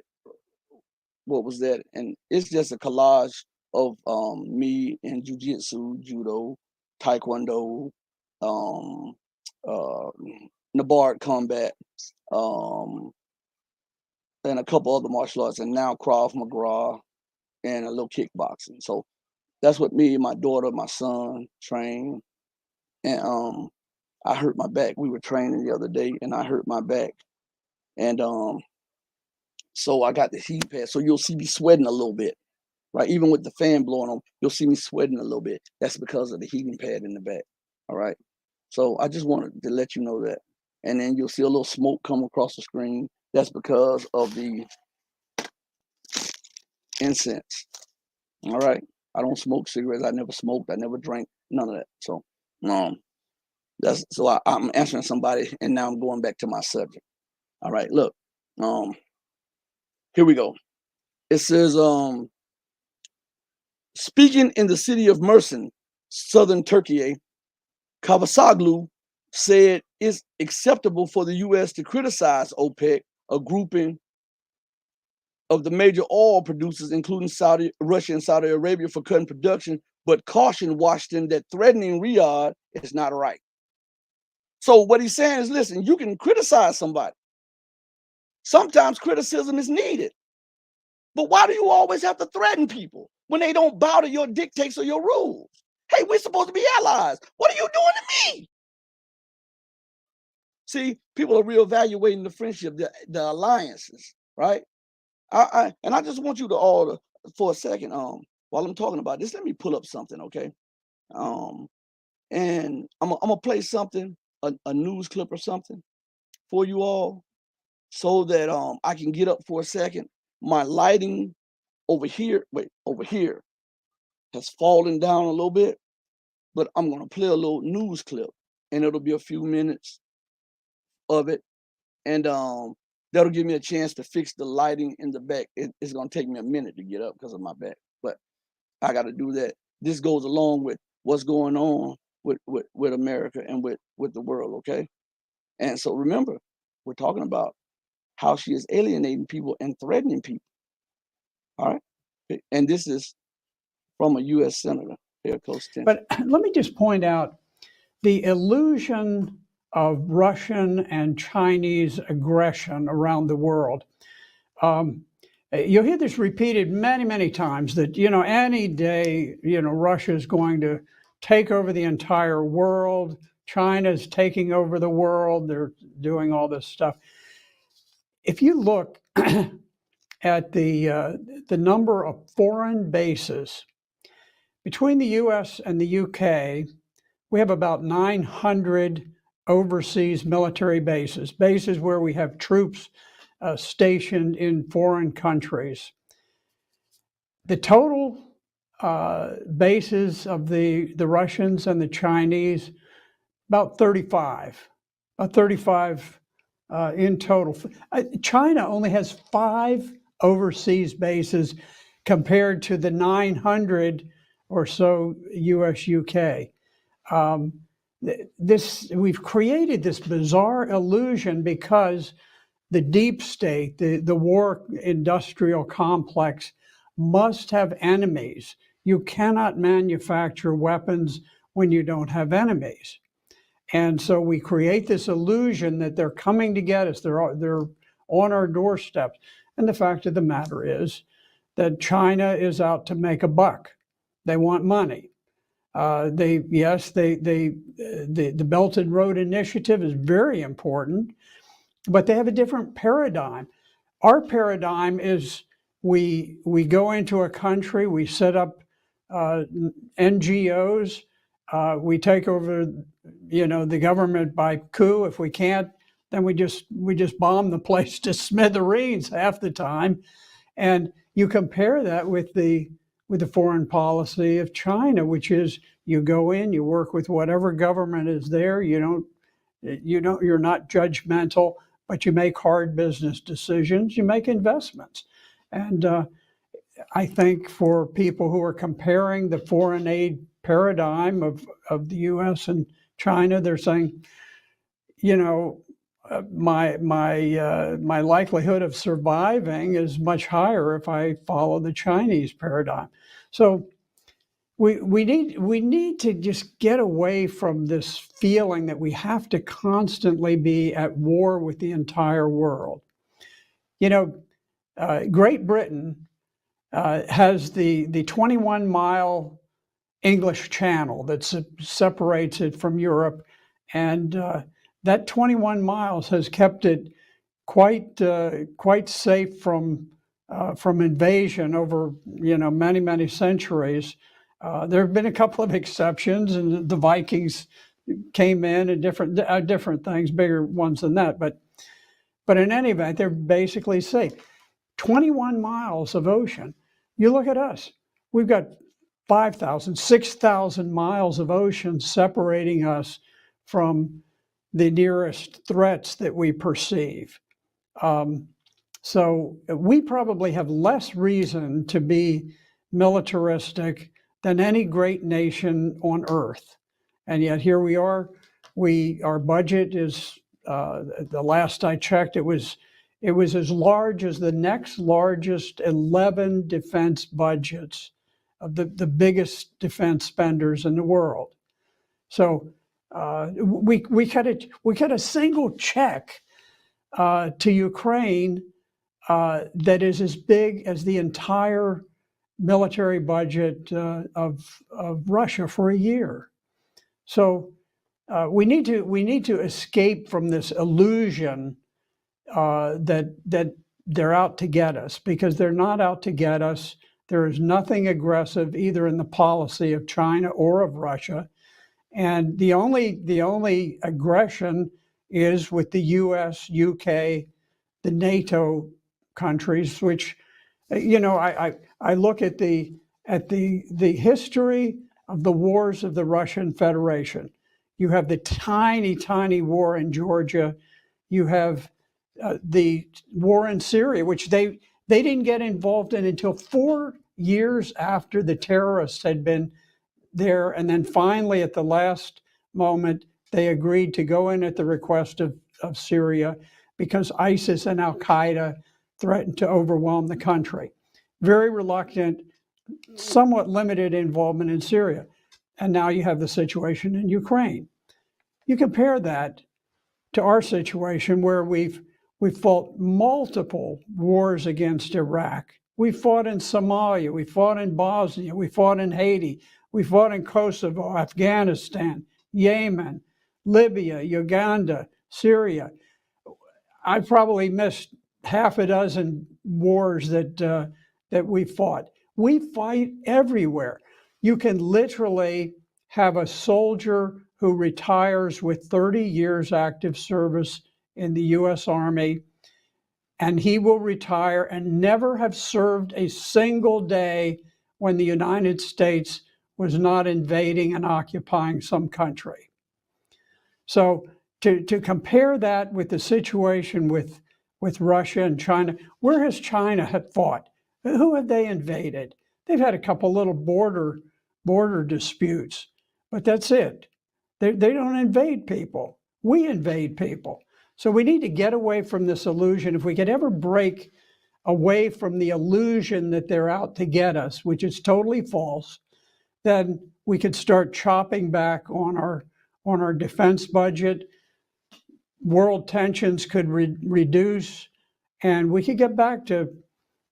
what was that, and it's just a collage of me in jujitsu, judo, taekwondo, um, uh, Nabar combat, um, and a couple other martial arts, and now Krav Maga and a little kickboxing. So that's what me and my daughter, my son train. And I hurt my back. We were training the other day, and I hurt my back, and so I got the heat pad. So you'll see me sweating a little bit, right? Even with the fan blowing on, you'll see me sweating a little bit. That's because of the heating pad in the back. All right. So I just wanted to let you know that. And then you'll see a little smoke come across the screen. That's because of the incense. All right. I don't smoke cigarettes. I never smoked. I never drank. None of that. So um I'm answering somebody and now I'm going back to my subject. All right, look. Um Here we go. It says speaking in the city of Mersin, southern Turkey, Cavusoglu said it's acceptable for the US to criticize OPEC, a grouping of the major oil producers, including Russia and Saudi Arabia, for cutting production, but cautioned Washington that threatening Riyadh is not right. So what he's saying is, listen, you can criticize somebody. Sometimes criticism is needed. But why do you always have to threaten people when they don't bow to your dictates or your rules? Hey, we're supposed to be allies. What are you doing to me? See, people are reevaluating the friendship, the alliances, right? I just want you to all to, for a second, while I'm talking about this, let me pull up something, okay? Um, and I'm gonna play something, a news clip or something for you all, so that I can get up for a second. My lighting over here has fallen down a little bit, but I'm gonna play a little news clip, and it'll be a few minutes of it, and that'll give me a chance to fix the lighting in the back. It's gonna take me a minute to get up because of my back, but I got to do that. This goes along with what's going on with America and with the world, okay? And so remember, we're talking about how she is alienating people and threatening people. All right, and this is from a U.S. senator. Pay close attention. But let me just point out the illusion of Russian and Chinese aggression around the world. You'll hear this repeated many, many times that, any day, Russia is going to take over the entire world. China's taking over the world. They're doing all this stuff. If you look at the number of foreign bases between the U.S. and the U.K., we have about 900 overseas military bases where we have troops stationed in foreign countries. The total bases of the Russians and the Chinese, about 35. About 35 in total. China only has 5 overseas bases compared to the 900 or so US, UK. We've created this bizarre illusion because the deep state, the war industrial complex, must have enemies. You cannot manufacture weapons when you don't have enemies. And so we create this illusion that they're coming to get us. They're on our doorsteps. And the fact of the matter is that China is out to make a buck. They want money. The Belt and Road Initiative is very important, but they have a different paradigm. Our paradigm is we go into a country, we set up NGOs, we take over, the government by coup. If we can't, then we just bomb the place to smithereens half the time. And you compare that with the foreign policy of China, which is you go in, you work with whatever government is there. You're not judgmental, but you make hard business decisions. You make investments, and I think for people who are comparing the foreign aid paradigm of the U.S. and China, they're saying, my likelihood of surviving is much higher if I follow the Chinese paradigm. So we need to just get away from this feeling that we have to constantly be at war with the entire world. Great Britain has the 21-mile English Channel that separates it from Europe, and that 21 miles has kept it quite safe from invasion over many centuries. There have been a couple of exceptions, and the Vikings came in and different things, bigger ones than that. But in any event, they're basically safe. 21 miles of ocean. You look at us. We've got 5,000, 6,000 miles of ocean separating us from the nearest threats that we perceive. So we probably have less reason to be militaristic than any great nation on earth. And yet here we are. Our budget is, the last I checked, it was as large as the next largest 11 defense budgets of the biggest defense spenders in the world. So we cut a single check to Ukraine that is as big as the entire military budget of Russia for a year. So we need to escape from this illusion that they're out to get us, because they're not out to get us. There is nothing aggressive either in the policy of China or of Russia, and the only aggression is with the U.S., UK, the NATO countries, which, I look at the history of the wars of the Russian Federation. You have the tiny war in Georgia. You have the war in Syria, which they didn't get involved in until 4 years after the terrorists had been there. And then finally, at the last moment, they agreed to go in at the request of Syria because ISIS and Al-Qaeda threatened to overwhelm the country. Very reluctant, somewhat limited involvement in Syria. And now you have the situation in Ukraine. You compare that to our situation where we've fought multiple wars against Iraq. We fought in Somalia, we fought in Bosnia, we fought in Haiti, we fought in Kosovo, Afghanistan, Yemen, Libya, Uganda, Syria. I probably missed half a dozen wars that we fought. We fight everywhere. You can literally have a soldier who retires with 30 years active service in the U.S. Army, and he will retire and never have served a single day when the United States was not invading and occupying some country. So to compare that with the situation with Russia and China, where has China fought? Who have they invaded? They've had a couple little border disputes, but that's it. They don't invade people. We invade people. So we need to get away from this illusion. If we could ever break away from the illusion that they're out to get us, which is totally false, then we could start chopping back on our defense budget. World tensions could reduce, and we could get back to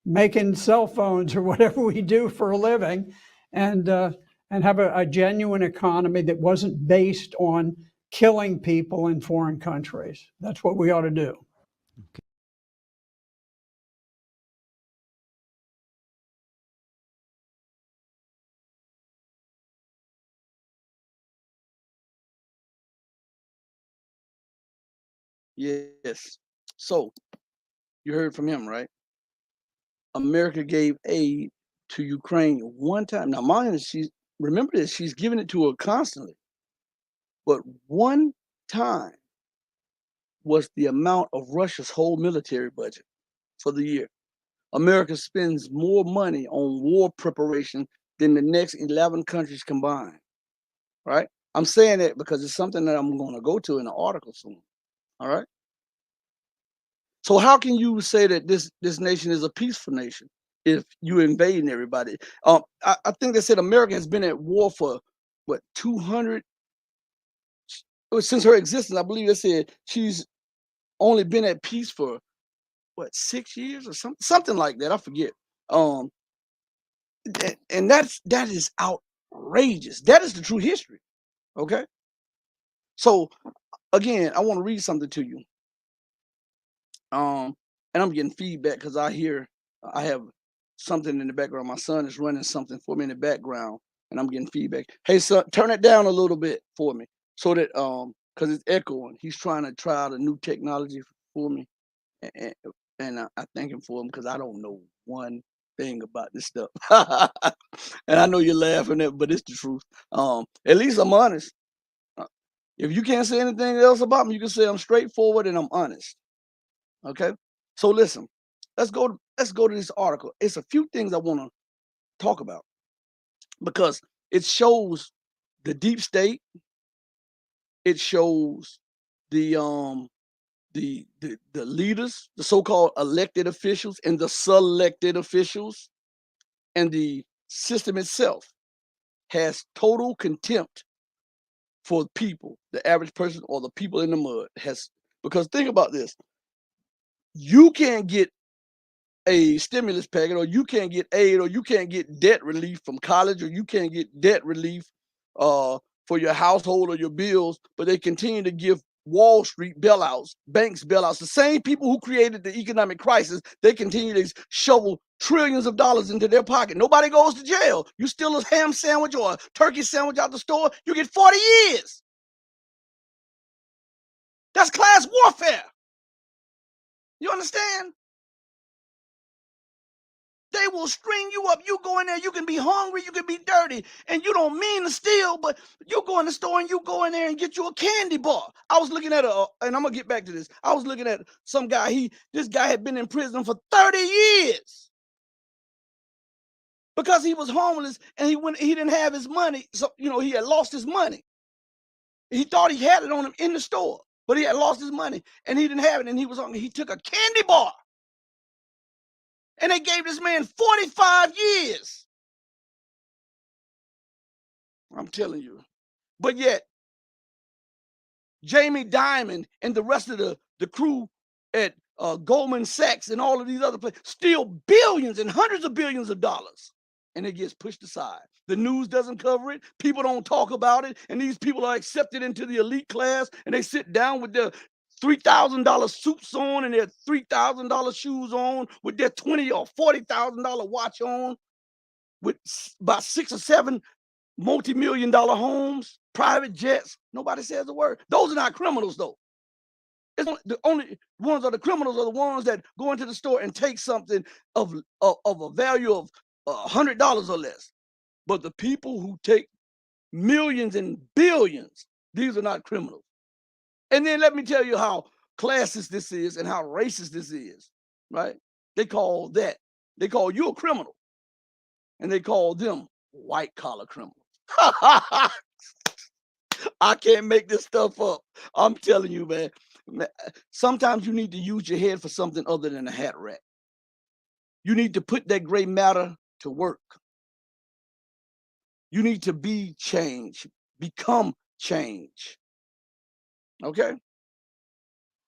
making cell phones or whatever we do for a living, and have a genuine economy that wasn't based on killing people in foreign countries. That's what we ought to do. Yes. So you heard from him, right? America gave aid to Ukraine one time. Now, mind she's remember this, she's giving it to her constantly. But one time was the amount of Russia's whole military budget for the year. America spends more money on war preparation than the next 11 countries combined, right? I'm saying that because it's something that I'm going to go to in an article soon, all right? So how can you say that this nation is a peaceful nation if you invading everybody? I think they said America has been at war for what 200 since her existence. I believe they said she's only been at peace for what 6 years or something like that. I forget. Um, and that is outrageous. That is the true history. Okay. So again, I want to read something to you. And I'm getting feedback because I have something in the background. My son is running something for me in the background, and I'm getting feedback. Hey son, turn it down a little bit for me so that because it's echoing. He's trying to try out a new technology for me, and, and I thank him for him because I don't know one thing about this stuff. And I know you're laughing at, but it's the truth. At least I'm honest. Uh, If you can't say anything else about me, you can say I'm straightforward and I'm honest. Okay. So listen, let's go to this article. It's a few things I want to talk about because it shows the deep state. It shows the the leaders, the so-called elected officials and the selected officials, and the system itself has total contempt for people, the average person or the people in the mud has, because think about this. You can't get a stimulus package, or you can't get aid, or you can't get debt relief from college, or you can't get debt relief for your household or your bills, but they continue to give Wall Street bailouts, banks bailouts. The same people who created the economic crisis, they continue to shovel trillions of dollars into their pocket. Nobody goes to jail. You steal a ham sandwich or a turkey sandwich out the store, you get 40 years. That's class warfare. You understand? They will string you up. You go in there, you can be hungry, you can be dirty, and you don't mean to steal, but you go in the store and you go in there and get you a candy bar. I was looking at and I'm gonna get back to this. I was looking at some guy. This guy had been in prison for 30 years because he was homeless and he didn't have his money. So he had lost his money. He thought he had it on him in the store, but he had lost his money and he didn't have it. And he took a candy bar. And they gave this man 45 years. I'm telling you. But yet, Jamie Dimon and the rest of the crew at Goldman Sachs and all of these other places steal billions and hundreds of billions of dollars. And it gets pushed aside. The news doesn't cover it. People don't talk about it. And these people are accepted into the elite class and they sit down with their $3,000 suits on and their $3,000 shoes on with their $20,000 or $40,000 watch on with about 6 or 7 multi-million-dollar homes, private jets. Nobody says a word. Those are not criminals, though. The only ones are the criminals are the ones that go into the store and take something of a value of $100 or less. But the people who take millions and billions, these are not criminals. And then let me tell you how classist this is and how racist this is, right? They call you a criminal, and they call them white collar criminals. I can't make this stuff up. I'm telling you, man. Sometimes you need to use your head for something other than a hat rack. You need to put that gray matter to work. You need to be change, become change. Okay?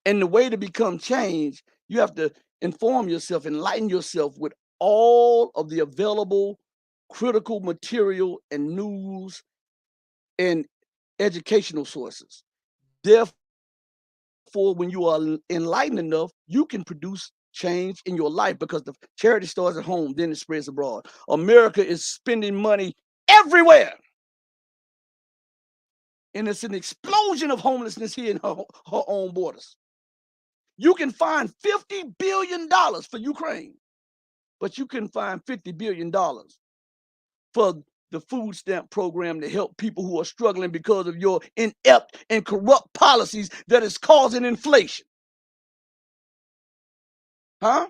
And the way to become change, you have to inform yourself, enlighten yourself with all of the available critical material and news and educational sources. Therefore, when you are enlightened enough, you can produce change in your life because the charity starts at home, then it spreads abroad. America is spending money everywhere. And it's an explosion of homelessness here in her own borders. You can find $50 billion for Ukraine, but you can find $50 billion for the food stamp program to help people who are struggling because of your inept and corrupt policies that is causing inflation. Huh?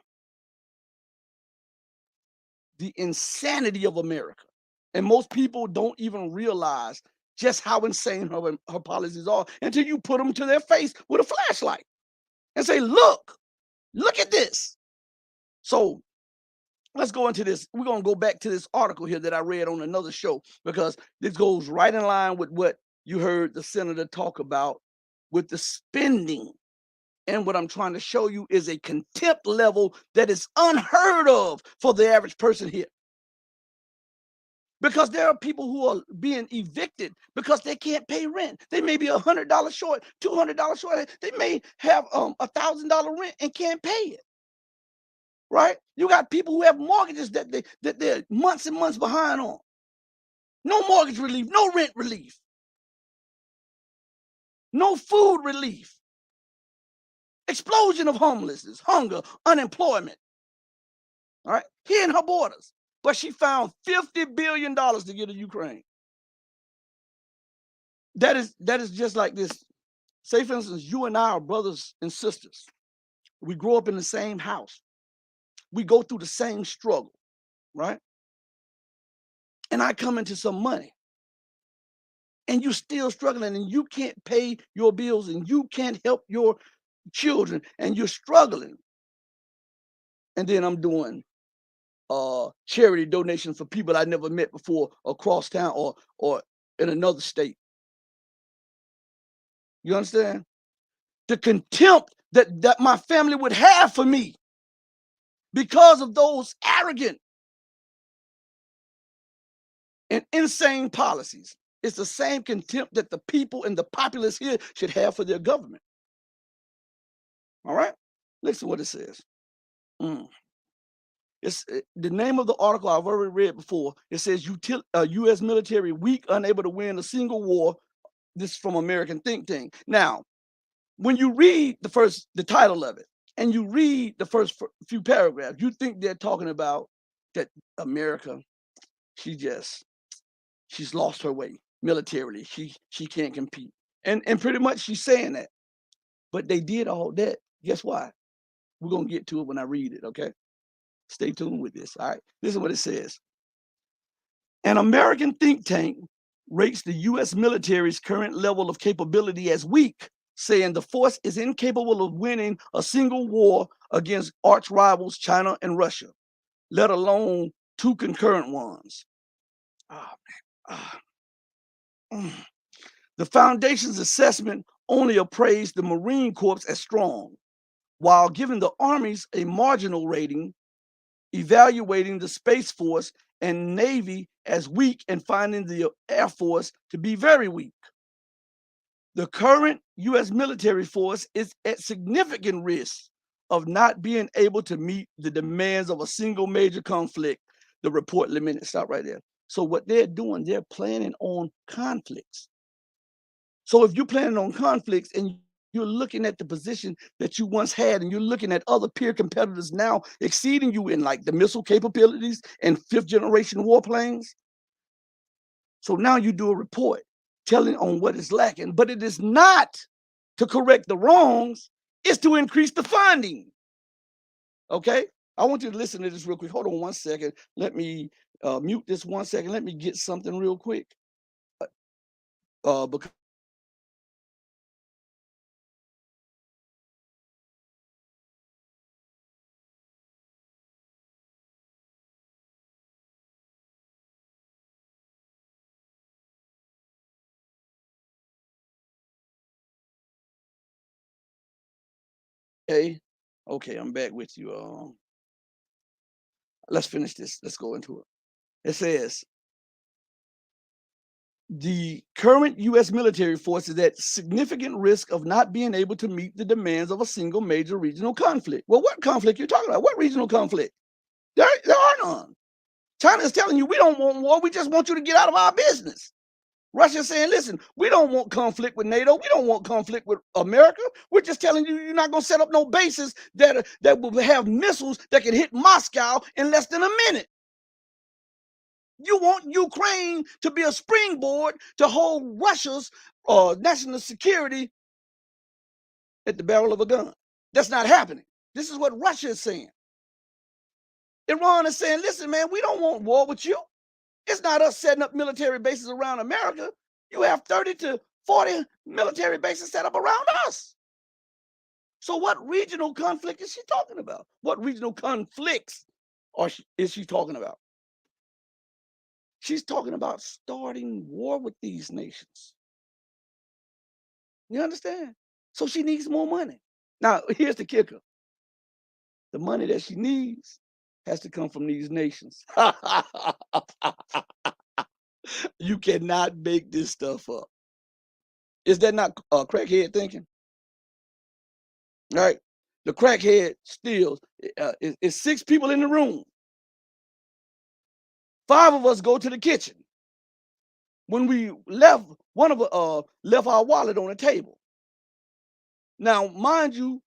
The insanity of America. And most people don't even realize just how insane her policies are until you put them to their face with a flashlight and say, look at this. So let's go into this. We're going to go back to this article here that I read on another show because this goes right in line with what you heard the senator talk about with the spending. And what I'm trying to show you is a contempt level that is unheard of for the average person here. Because there are people who are being evicted because they can't pay rent. They may be $100 short, $200 short. They may have $1,000 rent and can't pay it. Right? You got people who have mortgages that they're months and months behind on. No mortgage relief, no rent relief, no food relief. Explosion of homelessness, hunger, unemployment. All right, here in her borders. But she found $50 billion to give to Ukraine. That is just like this. Say, for instance, you and I are brothers and sisters. We grow up in the same house. We go through the same struggle, right? And I come into some money. And you're still struggling and you can't pay your bills and you can't help your children and you're struggling. And then I'm doing charity donations for people I never met before across town or in another state. You understand? The contempt that my family would have for me because of those arrogant and insane policies. It's the same contempt that the people and the populace here should have for their government. All right? Listen to what it says. Mm. It's the name of the article I've already read before. It says U.S. military weak, unable to win a single war. This is from American think tank. Now, when you read the title of it, and you read the first few paragraphs, you think they're talking about that America, she's lost her way militarily. She can't compete, and pretty much she's saying that. But they did all that. Guess why? We're gonna get to it when I read it. Okay, stay tuned with this. All right, this is what it says. An American think tank rates the U.S. military's current level of capability as weak, saying the force is incapable of winning a single war against arch rivals China and Russia, let alone two concurrent ones. Oh, man. The foundation's assessment only appraised the Marine Corps as strong, while giving the armies a marginal rating, evaluating the Space Force and Navy as weak and finding the Air Force to be very weak. The current U.S. military force is at significant risk of not being able to meet the demands of a single major conflict. The report limited. Stop right there. So what they're doing, they're planning on conflicts. So if you're planning on conflicts and you're looking at the position that you once had and you're looking at other peer competitors now exceeding you in like the missile capabilities and fifth generation warplanes. So now you do a report telling on what is lacking, but it is not to correct the wrongs, it's to increase the funding. Okay? I want you to listen to this real quick. Hold on one second. Let me mute this 1 second. Let me get something real quick. Because Okay. Okay, I'm back with you. Let's finish this. Let's go into it. It says the current U.S. military force is at significant risk of not being able to meet the demands of a single major regional conflict. Well, what conflict are you talking about? What regional conflict? There are none. China is telling you we don't want war. We just want you to get out of our business. Russia's saying, listen, we don't want conflict with NATO. We don't want conflict with America. We're just telling you you're not going to set up no bases that will have missiles that can hit Moscow in less than a minute. You want Ukraine to be a springboard to hold Russia's national security at the barrel of a gun. That's not happening. This is what Russia is saying. Iran is saying, listen, man, we don't want war with you. It's not us setting up military bases around America. You have 30 to 40 military bases set up around us. So what regional conflict is she talking about? What regional conflicts is she talking about? She's talking about starting war with these nations. You understand? So she needs more money. Now, here's the kicker. The money that she needs has to come from these nations. You cannot make this stuff up. Is that not crackhead thinking? Right? The crackhead steals. It's 6 people in the room. 5 of us go to the kitchen. When we left, one of us left our wallet on the table. Now, mind you,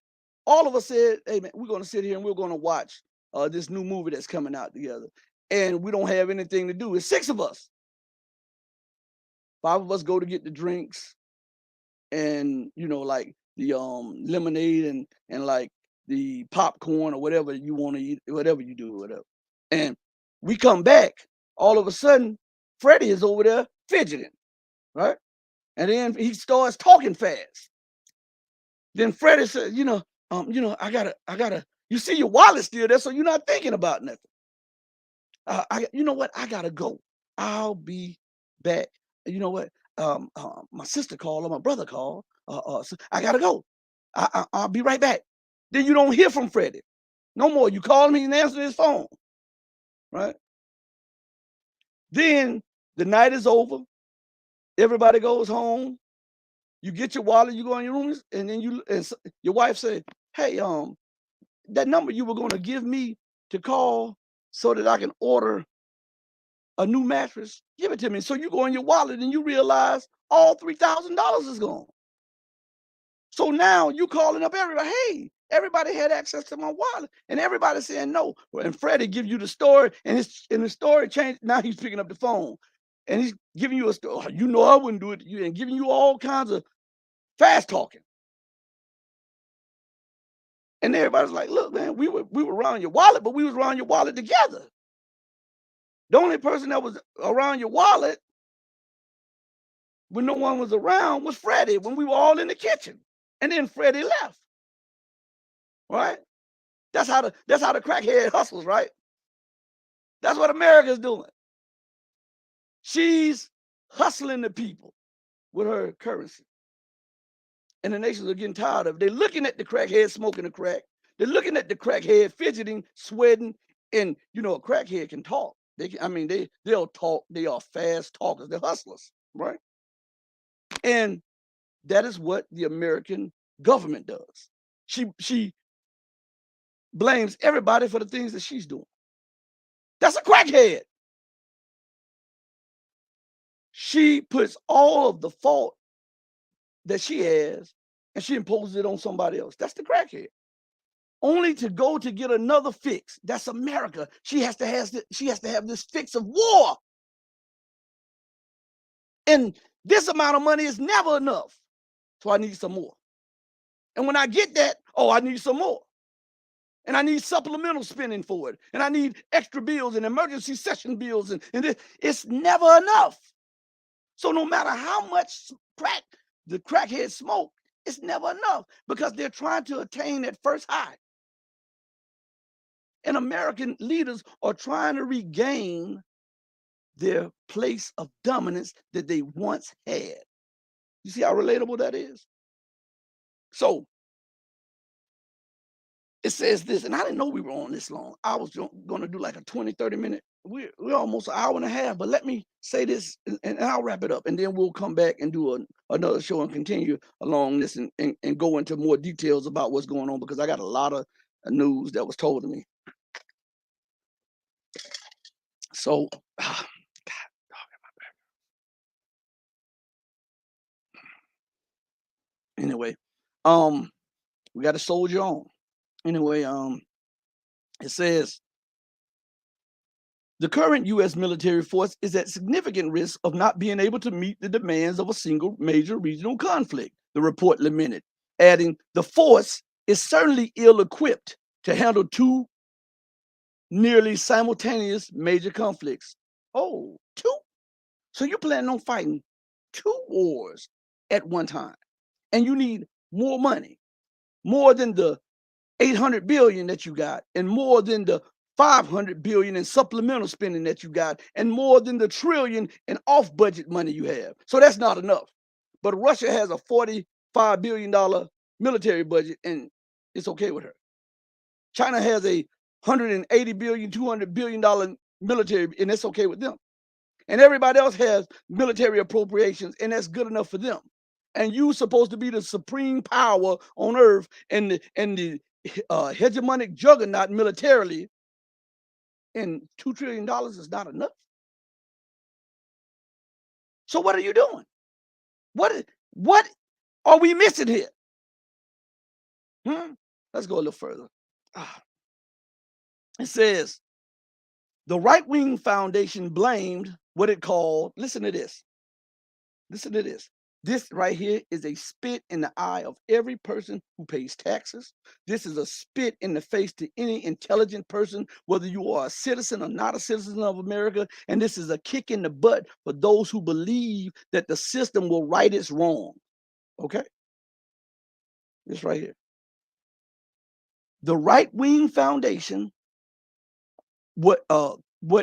all of us said, hey, man, we're going to sit here and we're going to watch this new movie that's coming out together. And we don't have anything to do. It's 6 of us. 5 of us go to get the drinks and, like the lemonade and like the popcorn or whatever you want to eat, whatever you do, whatever. And we come back, all of a sudden, Freddie is over there fidgeting, right? And then he starts talking fast. Then Freddie says, I gotta, you see your wallet still there, so you're not thinking about nothing. You know what? I gotta go. I'll be back. You know what? My sister called or my brother called. So I gotta go. I'll be right back. Then you don't hear from Freddie no more. You call him, he didn't answer his phone, right? Then the night is over. Everybody goes home. You get your wallet, you go in your rooms, and then your wife said, "Hey, that number you were going to give me to call so that I can order a new mattress, give it to me." So you go in your wallet and you realize all $3,000 is gone. So now you calling up everybody. Hey, everybody had access to my wallet, and everybody saying no. And Freddie give you the story, and the story changed. Now he's picking up the phone, and he's giving you a story. You know I wouldn't do it to you, and giving you all kinds of fast talking. And everybody's like, look, man, we were around your wallet, but we was around your wallet together. The only person that was around your wallet when no one was around was Freddie when we were all in the kitchen. And then Freddie left. Right? That's how the crackhead hustles, right? That's what America's doing. She's hustling the people with her currency. And the nations are getting tired of it. They're looking at the crackhead smoking the crack. They're looking at the crackhead fidgeting, sweating, and a crackhead can talk. They'll talk. They are fast talkers. They're hustlers, right? And that is what the American government does. She blames everybody for the things that she's doing. That's a crackhead. She puts all of the fault that she has and she imposes it on somebody else. That's the crackhead. Only to go to get another fix. That's America. She has to have this fix of war. And this amount of money is never enough. So I need some more. And when I get that, I need some more. And I need supplemental spending for it. And I need extra bills and emergency session bills. And it's never enough. So no matter how much crack the crackheads smoke, it's never enough because they're trying to attain that first high. And American leaders are trying to regain their place of dominance that they once had. You see how relatable that is? So It says this, and I didn't know we were on this long. I was going to do like a 20, 30 minute. We're almost an hour and a half, but let me say this and I'll wrap it up. And then we'll come back and do another show and continue along this and go into more details about what's going on because I got a lot of news that was told to me. So, God, anyway, we got to soldier on. Anyway, it says the current U.S. military force is at significant risk of not being able to meet the demands of a single major regional conflict, the report lamented, adding, the force is certainly ill-equipped to handle two nearly simultaneous major conflicts. Oh, two? So you're planning on fighting two wars at one time, and you need more money, more than the 800 billion that you got, and more than the 500 billion in supplemental spending that you got, and more than the trillion in off budget money you have. So that's not enough. But Russia has a $45 billion military budget, and it's okay with her. China has a 180 billion, $200 billion military, and it's okay with them. And everybody else has military appropriations, and that's good enough for them. And you're supposed to be the supreme power on earth and the hegemonic juggernaut militarily, and $2 trillion is not enough. So what are you doing? What are we missing here? Let's go a little further. It says the right-wing foundation blamed what it called, listen to this. Listen to this. This right here is a spit in the eye of every person who pays taxes. This is a spit in the face to any intelligent person, whether you are a citizen or not a citizen of America. And this is a kick in the butt for those who believe that the system will right its wrong. Okay? This right here. The right-wing foundation, what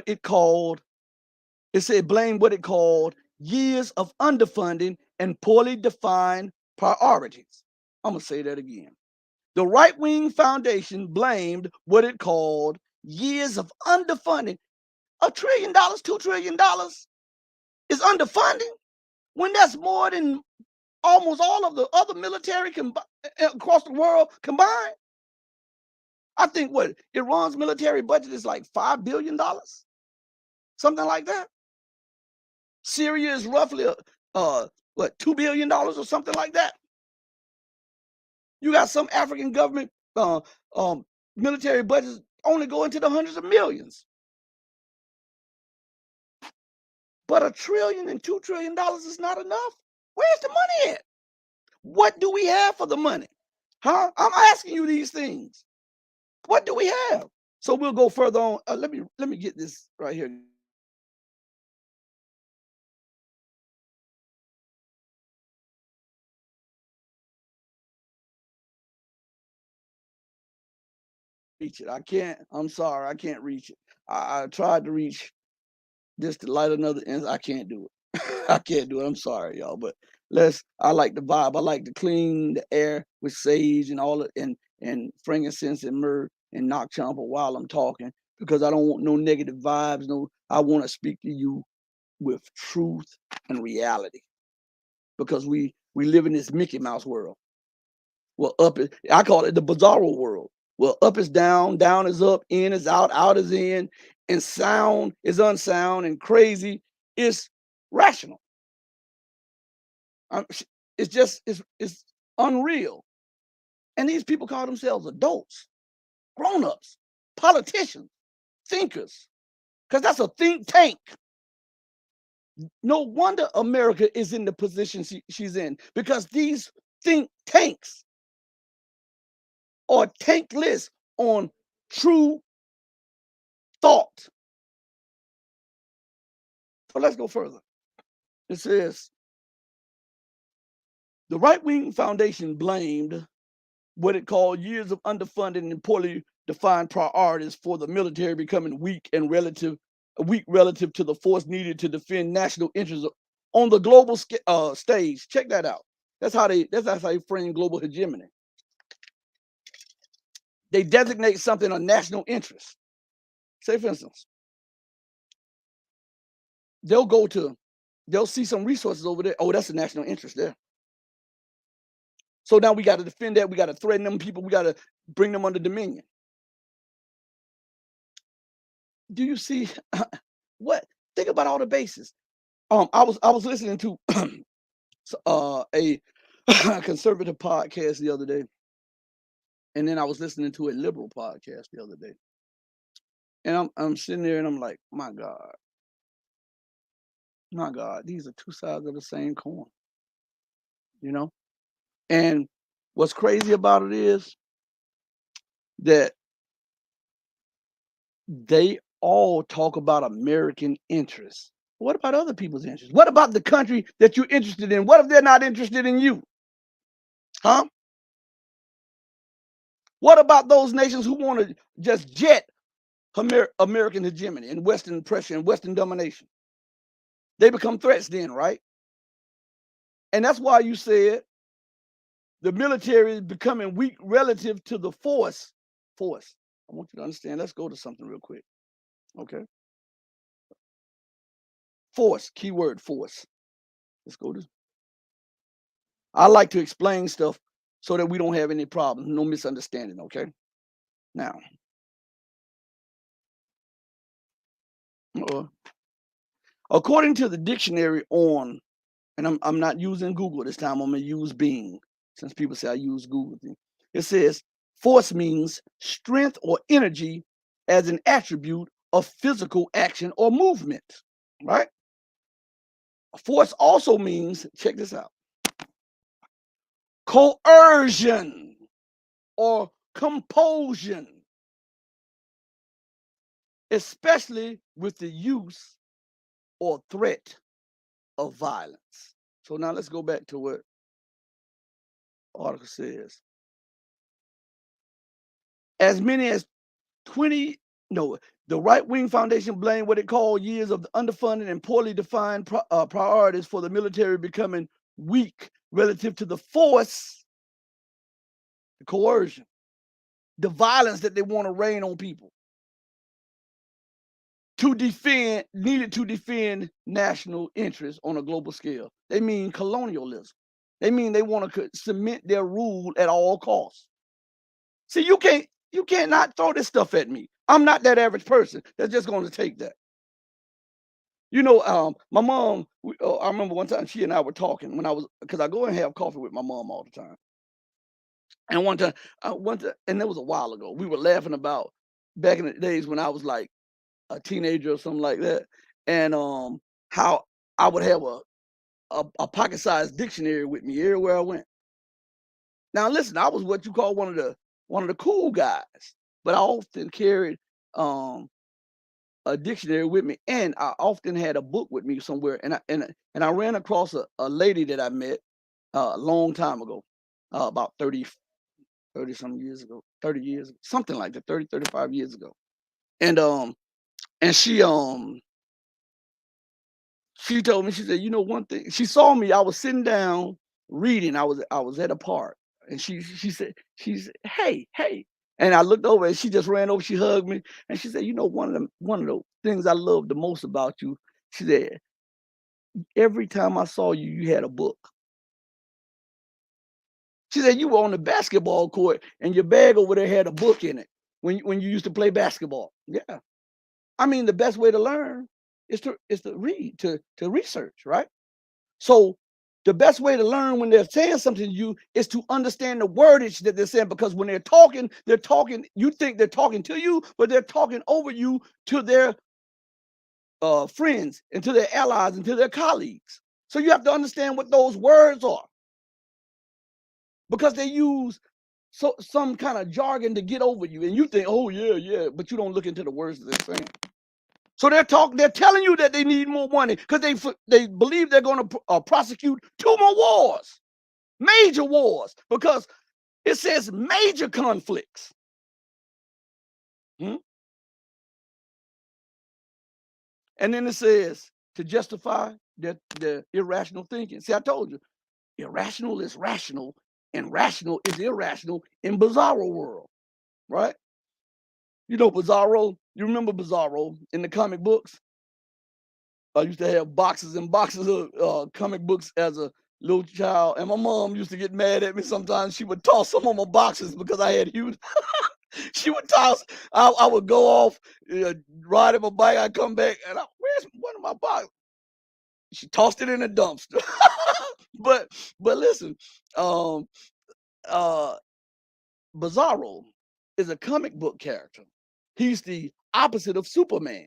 it called, it said blame what it called years of underfunding and poorly defined priorities. I'm going to say that again. The right-wing foundation blamed what it called years of underfunding. $1 trillion, $2 trillion is underfunding when that's more than almost all of the other military across the world combined. I think what Iran's military budget is like $5 billion, something like that. Syria is roughly what, $2 billion or something like that. You got some African government military budgets only go into the hundreds of millions. But $1 trillion and $2 trillion is not enough. Where's the money at? What do we have for the money? Huh? I'm asking you these things. What do we have? So we'll go further on. Let me get this right here. Reach it. I can't. I'm sorry. I can't reach it. I tried to reach just to light another end. I can't do it. I can't do it. I'm sorry, y'all. But I like the vibe. I like to clean the air with sage and all and frankincense and myrrh and knock champa while I'm talking because I don't want no negative vibes. No, I want to speak to you with truth and reality because we live in this Mickey Mouse world. Well, I call it the bizarro world. Well, up is down, down is up, in is out is in, and sound is unsound, and crazy is rational. It's unreal. And these people call themselves adults, grown-ups, politicians, thinkers, because that's a think tank. No wonder America is in the position she's in, because these think tanks are tankless on true thought. So let's go further. It says, the right-wing foundation blamed what it called years of underfunding and poorly defined priorities for the military becoming weak relative to the force needed to defend national interests on the global stage. Check that out. That's how they frame global hegemony. they designate something a national interest. Say, for instance, they'll see some resources over there. Oh, that's a national interest there. So now we got to defend that. We got to threaten them people. We got to bring them under dominion. Do you see what? Think about all the bases. I was listening to a conservative podcast the other day, and then I was listening to a liberal podcast the other day, and I'm sitting there and I'm like, my God, these are two sides of the same coin, you know. And what's crazy about it is that they all talk about American interests. What about other people's interests? What about the country that you're interested in? What if they're not interested in you? Huh? What about those nations who want to just jet American hegemony and Western oppression and Western domination? They become threats then, right? And that's why you said the military is becoming weak relative to the force. Force. I want you to understand. Let's go to something real quick. Okay. Force. Keyword force. Let's go to. I like to explain stuff so that we don't have any problems, no misunderstanding. Okay. Now, according to the dictionary on, and I'm not using Google this time, I'm going to use Bing, since people say I use Google. It says force means strength or energy as an attribute of physical action or movement, right? Force also means, check this out, coercion or compulsion, especially with the use or threat of violence. So now let's go back to what the article says. As many as 20, no, the right-wing foundation blamed what it called years of underfunded and poorly defined priorities for the military becoming weak relative to the force, the coercion, the violence that they want to rain on people needed to defend national interests on a global scale. They mean colonialism. They mean they want to cement their rule at all costs. See, you cannot throw this stuff at me. I'm not that average person that's just going to take that. You know, my mom, I remember one time she and I were talking because I go and have coffee with my mom all the time. And one time, and that was a while ago, we were laughing about back in the days when I was like a teenager or something like that, and how I would have a pocket-sized dictionary with me everywhere I went. Now, listen, I was what you call one of the cool guys, but I often carried a dictionary with me, and I often had a book with me somewhere. And I ran across a lady that I met a long time ago, about 30 some years ago, 30 years, something like that, 30, 35 years ago. And and she told me, she said, you know, one thing, she saw me, I was sitting down reading, I was at a park, and she said, hey. And I looked over and she just ran over, she hugged me, and she said, you know, one of the things I love the most about you, she said, every time I saw you, you had a book. She said, you were on the basketball court and your bag over there had a book in it when you used to play basketball. Yeah. I mean, the best way to learn is to read, to research, right? So the best way to learn when they're saying something to you is to understand the wordage that they're saying, because when they're talking, you think they're talking to you, but they're talking over you to their friends and to their allies and to their colleagues. So you have to understand what those words are, because they use some kind of jargon to get over you, and you think, oh yeah, but you don't look into the words that they're saying. So they're telling you that they need more money because they believe they're going to prosecute 2 more wars, major wars, because it says major conflicts. Hmm? And then it says to justify their irrational thinking. See, I told you, irrational is rational, and rational is irrational in bizarro world. right? You know Bizarro? You remember Bizarro in the comic books? I used to have boxes and boxes of comic books as a little child, and my mom used to get mad at me sometimes. She would toss some of my boxes because I had huge. She would toss. I would go off, riding my bike. I'd come back, and where's one of my boxes? She tossed it in a dumpster. but but listen, um, uh, Bizarro is a comic book character. He's the opposite of Superman,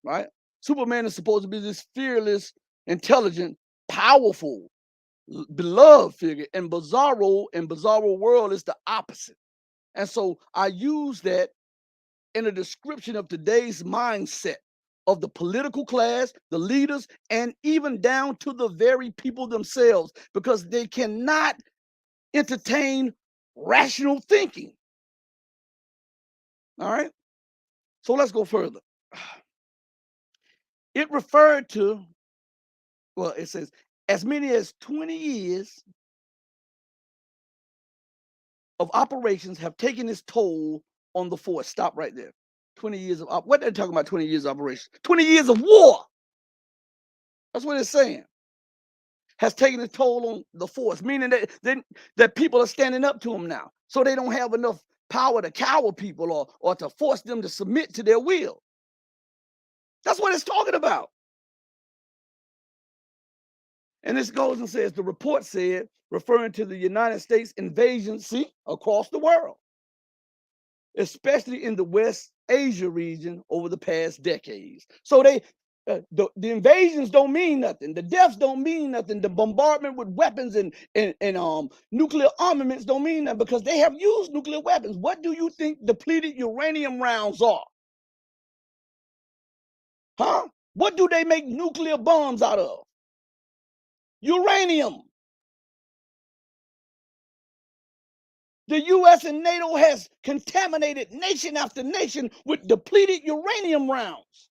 right? Superman is supposed to be this fearless, intelligent, powerful, beloved figure, and Bizarro in Bizarro world is the opposite. And so I use that in a description of today's mindset of the political class, the leaders, and even down to the very people themselves, because they cannot entertain rational thinking. All right. So let's go further. It referred to, well, it says as many as 20 years of operations have taken its toll on the force. Stop right there. 20 years of what they're talking about, 20 years of operations. 20 years of war. That's what it's saying. Has taken its toll on the force, meaning that people are standing up to them now. So they don't have enough power to cower people or to force them to submit to their will. That's what it's talking about. And this goes and says the report said, referring to the United States invasion, see, across the world, especially in the West Asia region over the past decades. So the invasions don't mean nothing. The deaths don't mean nothing. The bombardment with weapons and nuclear armaments don't mean nothing because they have used nuclear weapons. What do you think depleted uranium rounds are? Huh? What do they make nuclear bombs out of? Uranium. The US and NATO has contaminated nation after nation with depleted uranium rounds.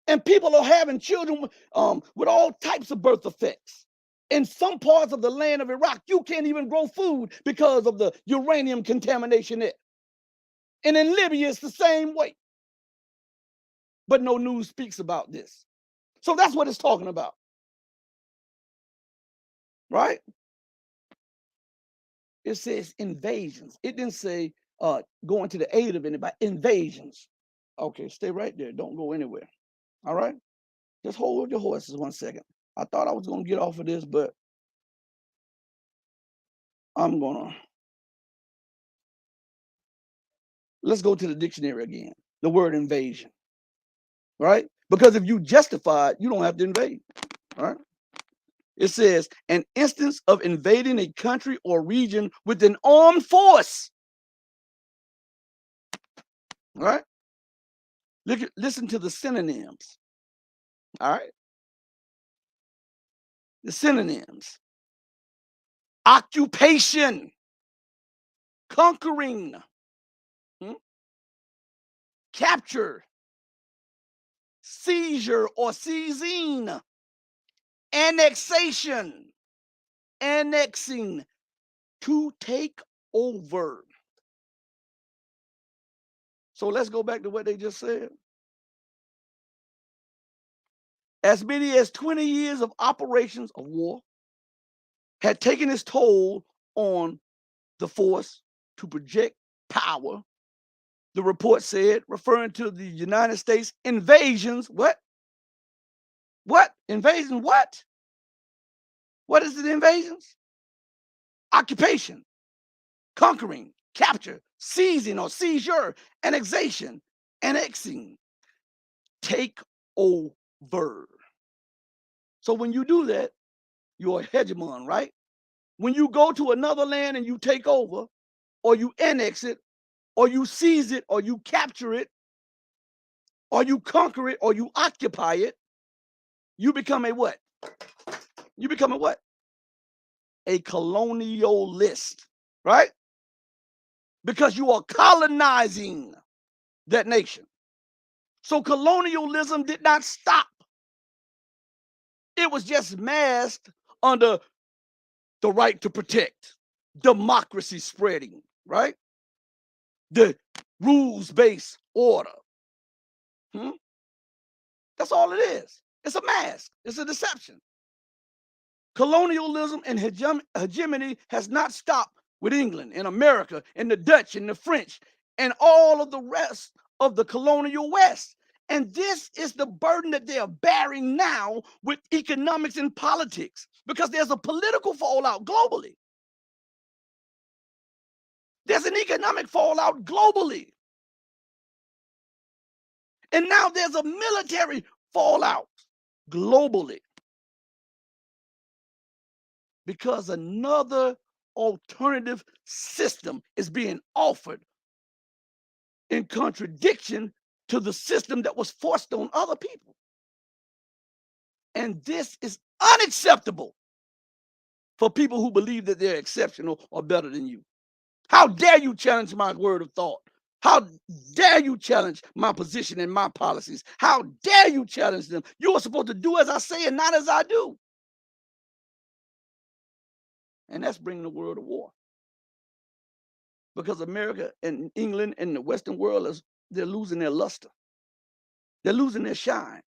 And people are having children with all types of birth defects. In some parts of the land of Iraq, you can't even grow food because of the uranium contamination there. And in Libya, it's the same way. But no news speaks about this. So that's what it's talking about. Right? It says invasions. It didn't say going to the aid of anybody. Invasions. Okay, stay right there. Don't go anywhere. All right? Just hold your horses 1 second. I thought I was going to get off of this, but I'm going to. Let's go to the dictionary again. The word invasion, right? Because if you justify it, you don't have to invade, right? It says an instance of invading a country or region with an armed force, right? Listen to the synonyms, all right? The synonyms: occupation, conquering, capture, seizure or seizing, annexation, annexing, to take over. So let's go back to what they just said. As many as 20 years of operations of war had taken its toll on the force to project power. The report said, referring to the United States invasions. What? What? Invasion? What? What is the invasions? Occupation, conquering, capture, seizing or seizure, annexation, annexing, take over. So when you do that, you're a hegemon, right? When you go to another land and you take over, or you annex it, or you seize it, or you capture it, or you conquer it, or you occupy it, you become a what? You become a what? A colonialist, right? Because you are colonizing that nation. So colonialism did not stop. It was just masked under the right to protect, democracy spreading, right? the rules-based order. Hmm? That's all it is. It's a mask. It's a deception. Colonialism and hegemony has not stopped with England and America and the Dutch and the French and all of the rest of the colonial West. And this is the burden that they are bearing now with economics and politics, because there's a political fallout globally. There's an economic fallout globally. And now there's a military fallout globally, because another alternative system is being offered in contradiction to the system that was forced on other people. And this is unacceptable for people who believe that they're exceptional or better than you. How dare you challenge my word of thought? How dare you challenge my position and my policies? How dare you challenge them? You are supposed to do as I say and not as I do. And that's bringing the world to war. Because America and England and the Western world, they're losing their luster. They're losing their shine.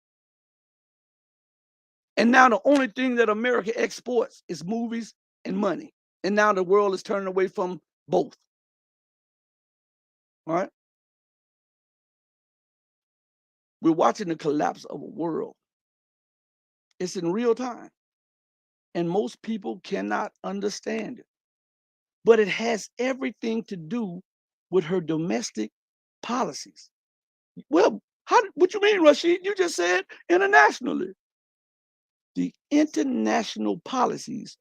And now the only thing that America exports is movies and money. And now the world is turning away from both. All right? We're watching the collapse of a world. It's in real time. And most people cannot understand it. But it has everything to do with her domestic policies. Well, what you mean, Rashid? You just said internationally. The international policies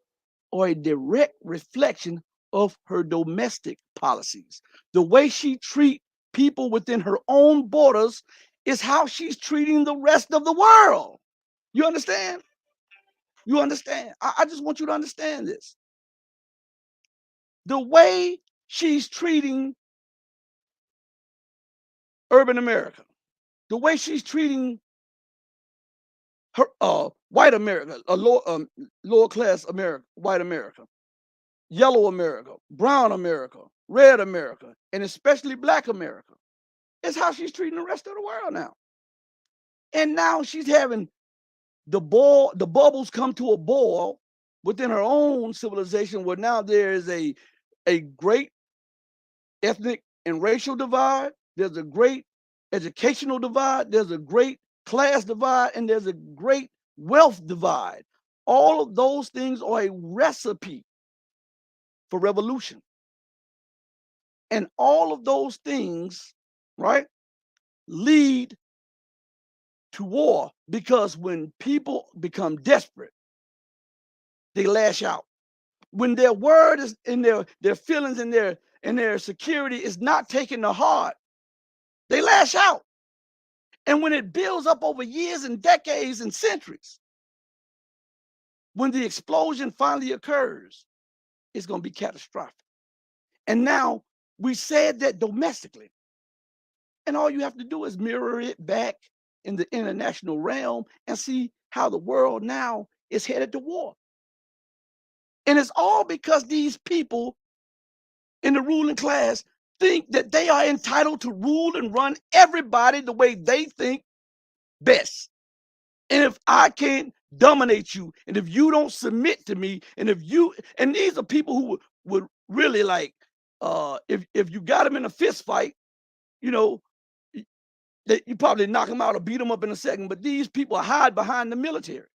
are a direct reflection of her domestic policies. The way she treats people within her own borders is how she's treating the rest of the world. You understand? You understand? I just want you to understand this. The way she's treating urban America, the way she's treating her white America, lower class America, white America, yellow America, brown America, red America, and especially black America, is how she's treating the rest of the world now. And now she's having the bubbles come to a boil within her own civilization, where now there is a great ethnic and racial divide, there's a great educational divide, there's a great class divide, and there's a great wealth divide. All of those things are a recipe for revolution. And all of those things, right, lead to war, because when people become desperate, they lash out. When their word is in their feelings and their security is not taken to heart, they lash out. And when it builds up over years and decades and centuries, when the explosion finally occurs, it's going to be catastrophic. And now we said that domestically. And all you have to do is mirror it back in the international realm and see how the world now is headed to war. And it's all because these people in the ruling class think that they are entitled to rule and run everybody the way they think best. And if I can't dominate you, and if you don't submit to me, and these are people who would really like, if you got them in a fist fight, you know, that you probably knock them out or beat them up in a second. But these people hide behind the military.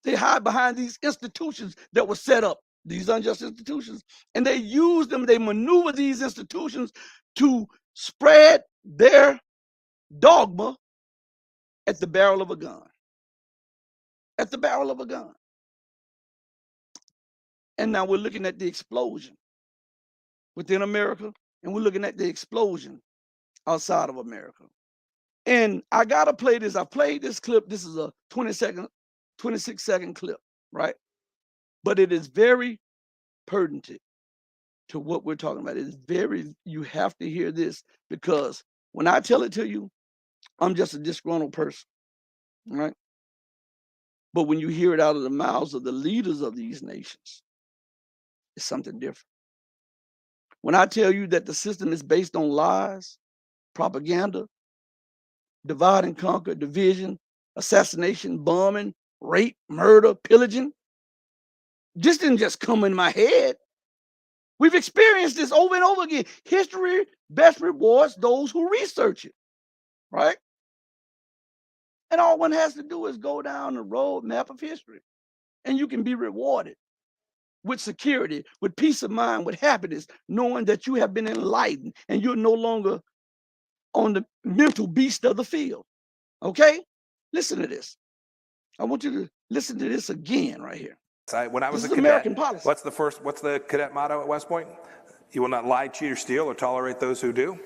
They hide behind these institutions that were set up, these unjust institutions, and they use them. They maneuver these institutions to spread their dogma at the barrel of a gun. At the barrel of a gun. And now we're looking at the explosion within America, and we're looking at the explosion outside of America. And I gotta play this. I played this clip. This is a 26-second clip, right? But it is very pertinent to what we're talking about. It's you have to hear this, because when I tell it to you, I'm just a disgruntled person, right? But when you hear it out of the mouths of the leaders of these nations, it's something different. When I tell you that the system is based on lies, propaganda, divide and conquer, division, assassination, bombing, rape, murder, pillaging, this didn't just come in my head. We've experienced this over and over again. History best rewards those who research it, right? And all one has to do is go down the road map of history, and you can be rewarded with security, with peace of mind, with happiness, knowing that you have been enlightened and you're no longer on the mental beast of the field. Okay? Listen to this. I want you to listen to this again right here. When I was This a is American cadet, policy. what's the cadet motto at West Point? You will not lie, cheat, or steal, or tolerate those who do.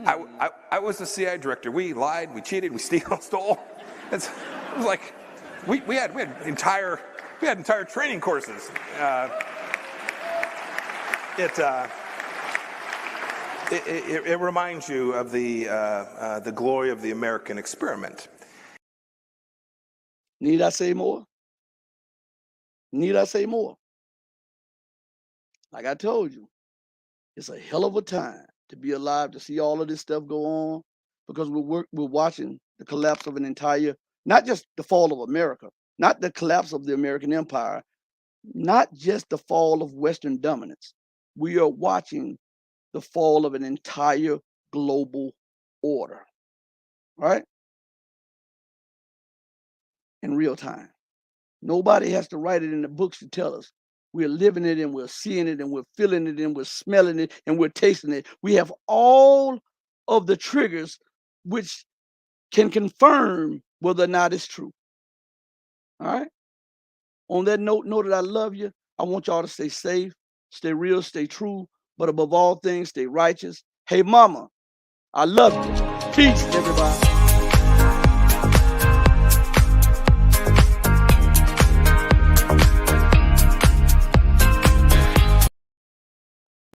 I was the CIA director. We lied, we cheated, we stole. It was like we had entire training courses. It reminds you of the glory of the American experiment. Need I say more? Need I say more? Like I told you, it's a hell of a time to be alive to see all of this stuff go on, because we're watching the collapse of an entire, not just the fall of America, not the collapse of the American empire, not just the fall of Western dominance. We are watching the fall of an entire global order, right? In real time. Nobody has to write it in the books to tell us. We're living it and we're seeing it and we're feeling it and we're smelling it and we're tasting it. We have all of the triggers which can confirm whether or not it's true. All right? On that note, know that I love you. I want y'all to stay safe, stay real, stay true, but above all things, stay righteous. Hey, mama, I love you. Peace, everybody.